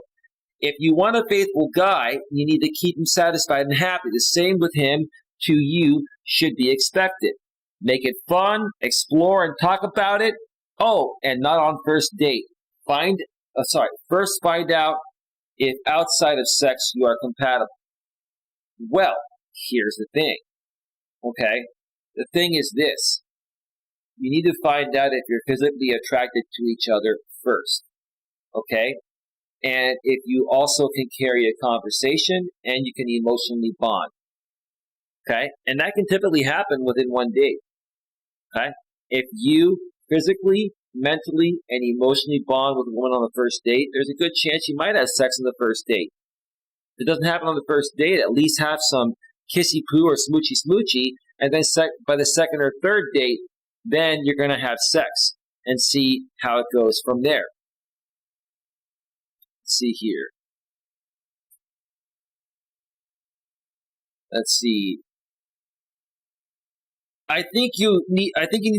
If you want a faithful guy, you need to keep him satisfied and happy. The same with him to you should be expected. Make it fun, explore, and talk about it. Oh, and not on first date. First find out if outside of sex you are compatible. Well, here's the thing. Okay? The thing is this. You need to find out if you're physically attracted to each other first. Okay? And if you also can carry a conversation and you can emotionally bond. Okay? And that can typically happen within one date. Okay? If you physically, mentally, and emotionally bond with a woman on the first date, there's a good chance you might have sex on the first date. If it doesn't happen on the first date, at least have some kissy-poo or smoochy-smoochy, and then by the second or third date, then you're going to have sex and see how it goes from there. Let's see here. Let's see. I think you need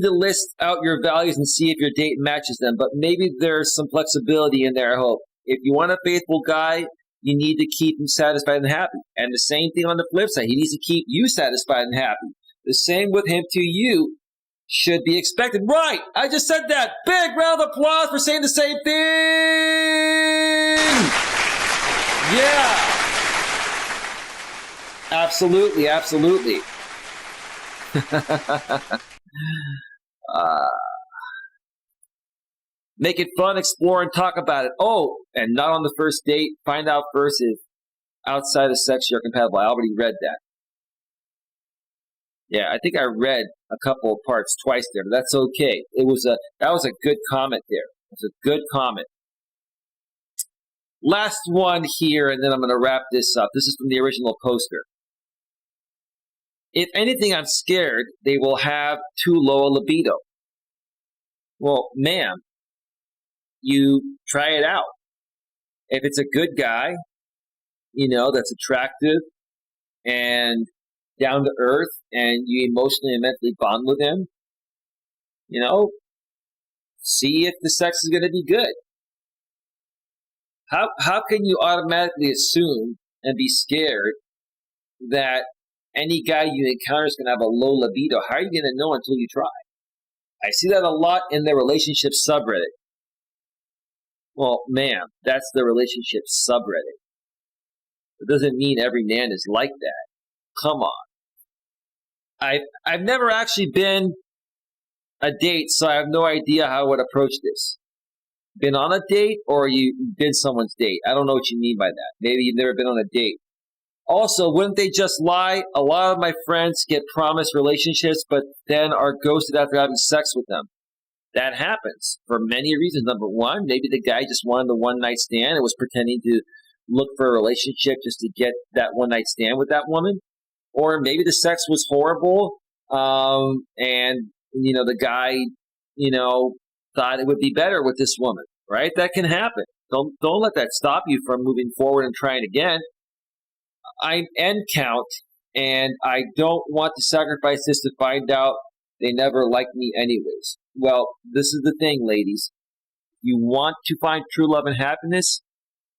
to list out your values and see if your date matches them, but maybe there's some flexibility in there, I hope. If you want a faithful guy, you need to keep him satisfied and happy. And the same thing on the flip side. He needs to keep you satisfied and happy. The same with him to you should be expected. Right! I just said that! Big round of applause for saying the same thing! Yeah! Absolutely, absolutely. Make it fun, explore, and talk about it. Oh, and not on the first date. Find out first if outside of sex you're compatible. I already read that. Yeah, I think I read a couple of parts twice there, but that's okay. That was a good comment there. It was a good comment. Last one here, and then I'm going to wrap this up. This is from the original poster. If anything, I'm scared they will have too low a libido. Well, ma'am, you try it out. If it's a good guy, that's attractive and down to earth, and you emotionally and mentally bond with him, see if the sex is going to be good. How can you automatically assume and be scared that any guy you encounter is going to have a low libido? How are you going to know until you try? I see that a lot in the relationship subreddit. Well, ma'am, that's the relationship subreddit. It doesn't mean every man is like that. Come on. I've never actually been a date, so I have no idea how I would approach this. Been on a date or you've been someone's date? I don't know what you mean by that. Maybe you've never been on a date. Also, wouldn't they just lie? A lot of my friends get promised relationships, but then are ghosted after having sex with them. That happens for many reasons. Number one, maybe the guy just wanted the one night stand and was pretending to look for a relationship just to get that one night stand with that woman. Or maybe the sex was horrible, and the guy, thought it would be better with this woman. Right? That can happen. Don't let that stop you from moving forward and trying again. I'm end count, and I don't want to sacrifice this to find out they never liked me anyways. Well, this is the thing, ladies. You want to find true love and happiness,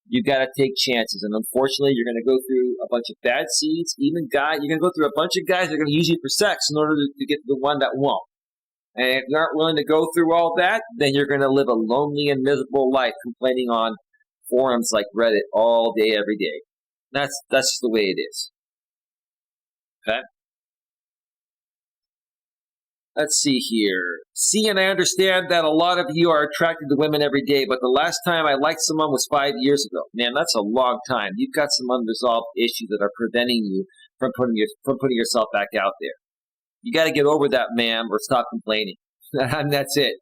you got to take chances. And unfortunately, you're going to go through a bunch of bad seeds. Even you're going to go through a bunch of guys that are going to use you for sex in order to get to the one that won't. And if you aren't willing to go through all that, then you're going to live a lonely and miserable life complaining on forums like Reddit all day, every day. That's just the way it is. Okay? Let's see here. See, and I understand that a lot of you are attracted to women every day, but the last time I liked someone was 5 years ago. Man, that's a long time. You've got some unresolved issues that are preventing you from putting yourself back out there. You got to get over that, ma'am, or stop complaining. And that's it.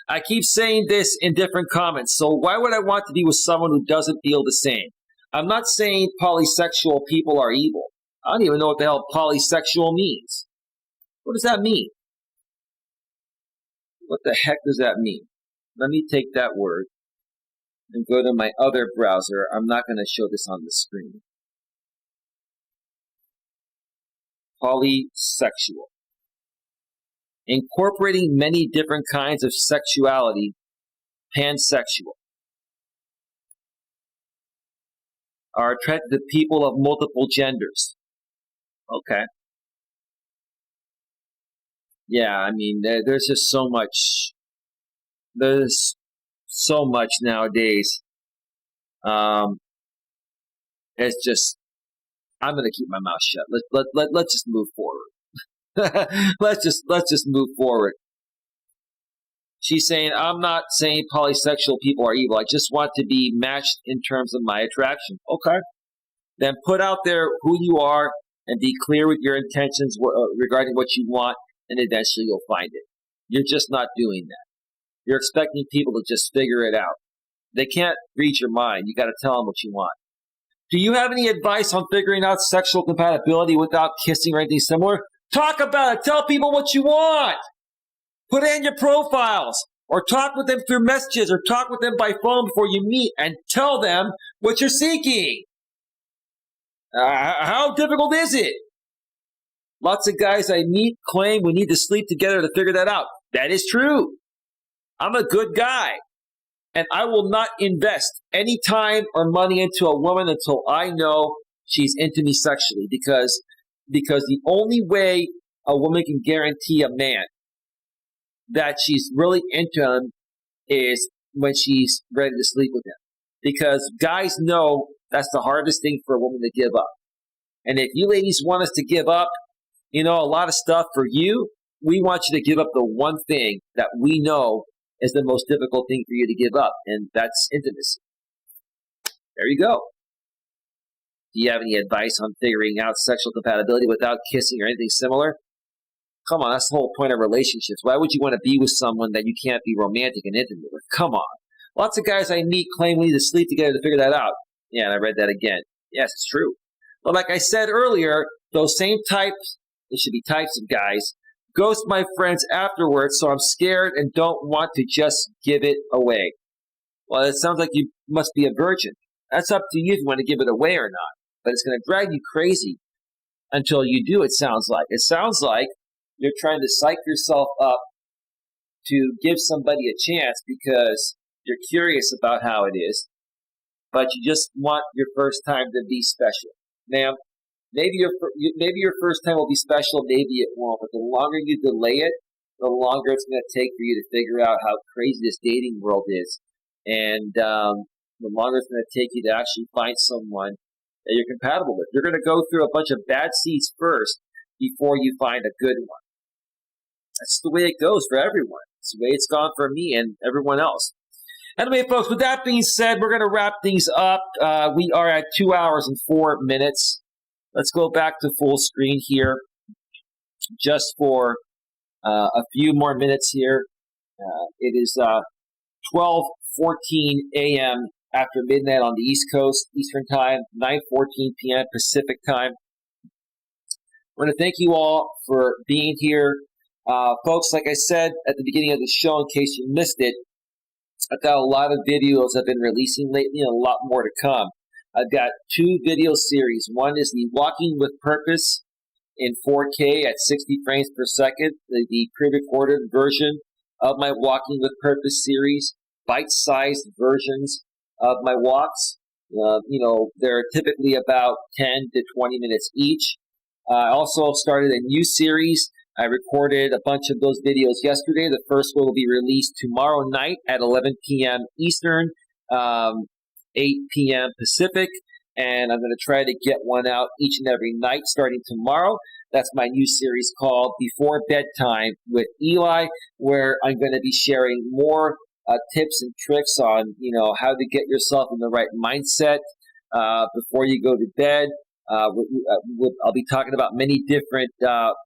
I keep saying this in different comments, so why would I want to be with someone who doesn't feel the same? I'm not saying polysexual people are evil. I don't even know what the hell polysexual means. What does that mean? What the heck does that mean? Let me take that word and go to my other browser. I'm not going to show this on the screen. Polysexual. Incorporating many different kinds of sexuality, pansexual. Are attracted to people of multiple genders. Okay. Yeah, I mean, there's just so much. There's so much nowadays. It's just, I'm gonna keep my mouth shut. Let's just move forward. let's just move forward. She's saying, I'm not saying polysexual people are evil. I just want to be matched in terms of my attraction. Okay. Then put out there who you are and be clear with your intentions regarding what you want, and eventually you'll find it. You're just not doing that. You're expecting people to just figure it out. They can't read your mind. You got to tell them what you want. Do you have any advice on figuring out sexual compatibility without kissing or anything similar? Talk about it. Tell people what you want. Put it in your profiles, or talk with them through messages, or talk with them by phone before you meet, and tell them what you're seeking. How difficult is it? Lots of guys I meet claim we need to sleep together to figure that out. That is true. I'm a good guy, and I will not invest any time or money into a woman until I know she's into me sexually, because the only way a woman can guarantee a man that she's really into him is when she's ready to sleep with him. Because guys know that's the hardest thing for a woman to give up. And if you ladies want us to give up, a lot of stuff for you, we want you to give up the one thing that we know is the most difficult thing for you to give up, and that's intimacy. There you go. Do you have any advice on figuring out sexual compatibility without kissing or anything similar? Come on, that's the whole point of relationships. Why would you want to be with someone that you can't be romantic and intimate with? Come on. Lots of guys I meet claim we need to sleep together to figure that out. Yeah, and I read that again. Yes, it's true. But like I said earlier, those same types, it should be types of guys, ghost my friends afterwards, so I'm scared and don't want to just give it away. Well, it sounds like you must be a virgin. That's up to you if you want to give it away or not. But it's going to drive you crazy until you do, it sounds like. It sounds like you're trying to psych yourself up to give somebody a chance because you're curious about how it is, but you just want your first time to be special. Ma'am, maybe your first time will be special, maybe it won't, but the longer you delay it, the longer it's going to take for you to figure out how crazy this dating world is. And the longer it's going to take you to actually find someone that you're compatible with. You're going to go through a bunch of bad seeds first before you find a good one. That's the way it goes for everyone. It's the way it's gone for me and everyone else. Anyway, folks, with that being said, we're going to wrap things up. We are at 2 hours and 4 minutes. Let's go back to full screen here just for a few more minutes here. It is 12:14 a.m. after midnight on the East Coast, Eastern Time, 9:14 p.m. Pacific Time. I want to thank you all for being here. Folks, like I said at the beginning of the show, in case you missed it, I've got a lot of videos I've been releasing lately and a lot more to come. I've got 2 video series. One is the Walking with Purpose in 4K at 60 frames per second, the pre-recorded version of my Walking with Purpose series, bite-sized versions of my walks. They're typically about 10 to 20 minutes each. I also started a new series. I recorded a bunch of those videos yesterday. The first one will be released tomorrow night at 11 p.m. Eastern, 8 p.m. Pacific, and I'm going to try to get one out each and every night starting tomorrow. That's my new series called Before Bedtime with Eli, where I'm going to be sharing more tips and tricks on, how to get yourself in the right mindset before you go to bed. I'll be talking about many different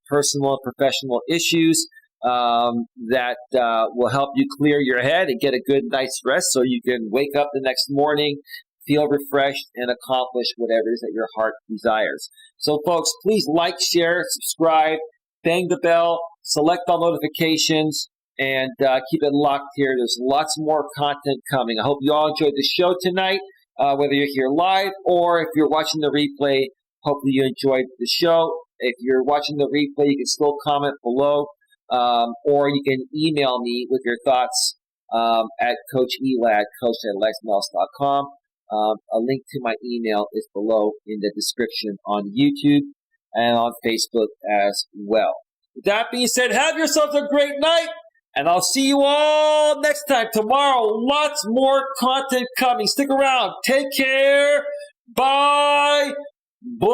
personal and professional issues that will help you clear your head and get a good night's rest so you can wake up the next morning, feel refreshed, and accomplish whatever it is that your heart desires. So, folks, please like, share, subscribe, bang the bell, select all notifications, and keep it locked here. There's lots more content coming. I hope you all enjoyed the show tonight. Whether you're here live or if you're watching the replay, hopefully you enjoyed the show. If you're watching the replay, you can still comment below, or you can email me with your thoughts at Coach Eli at coach@eliasmelas.com. A link to my email is below in the description on YouTube and on Facebook as well. With that being said, have yourselves a great night. And I'll see you all next time. Tomorrow, lots more content coming. Stick around. Take care. Bye. Bye.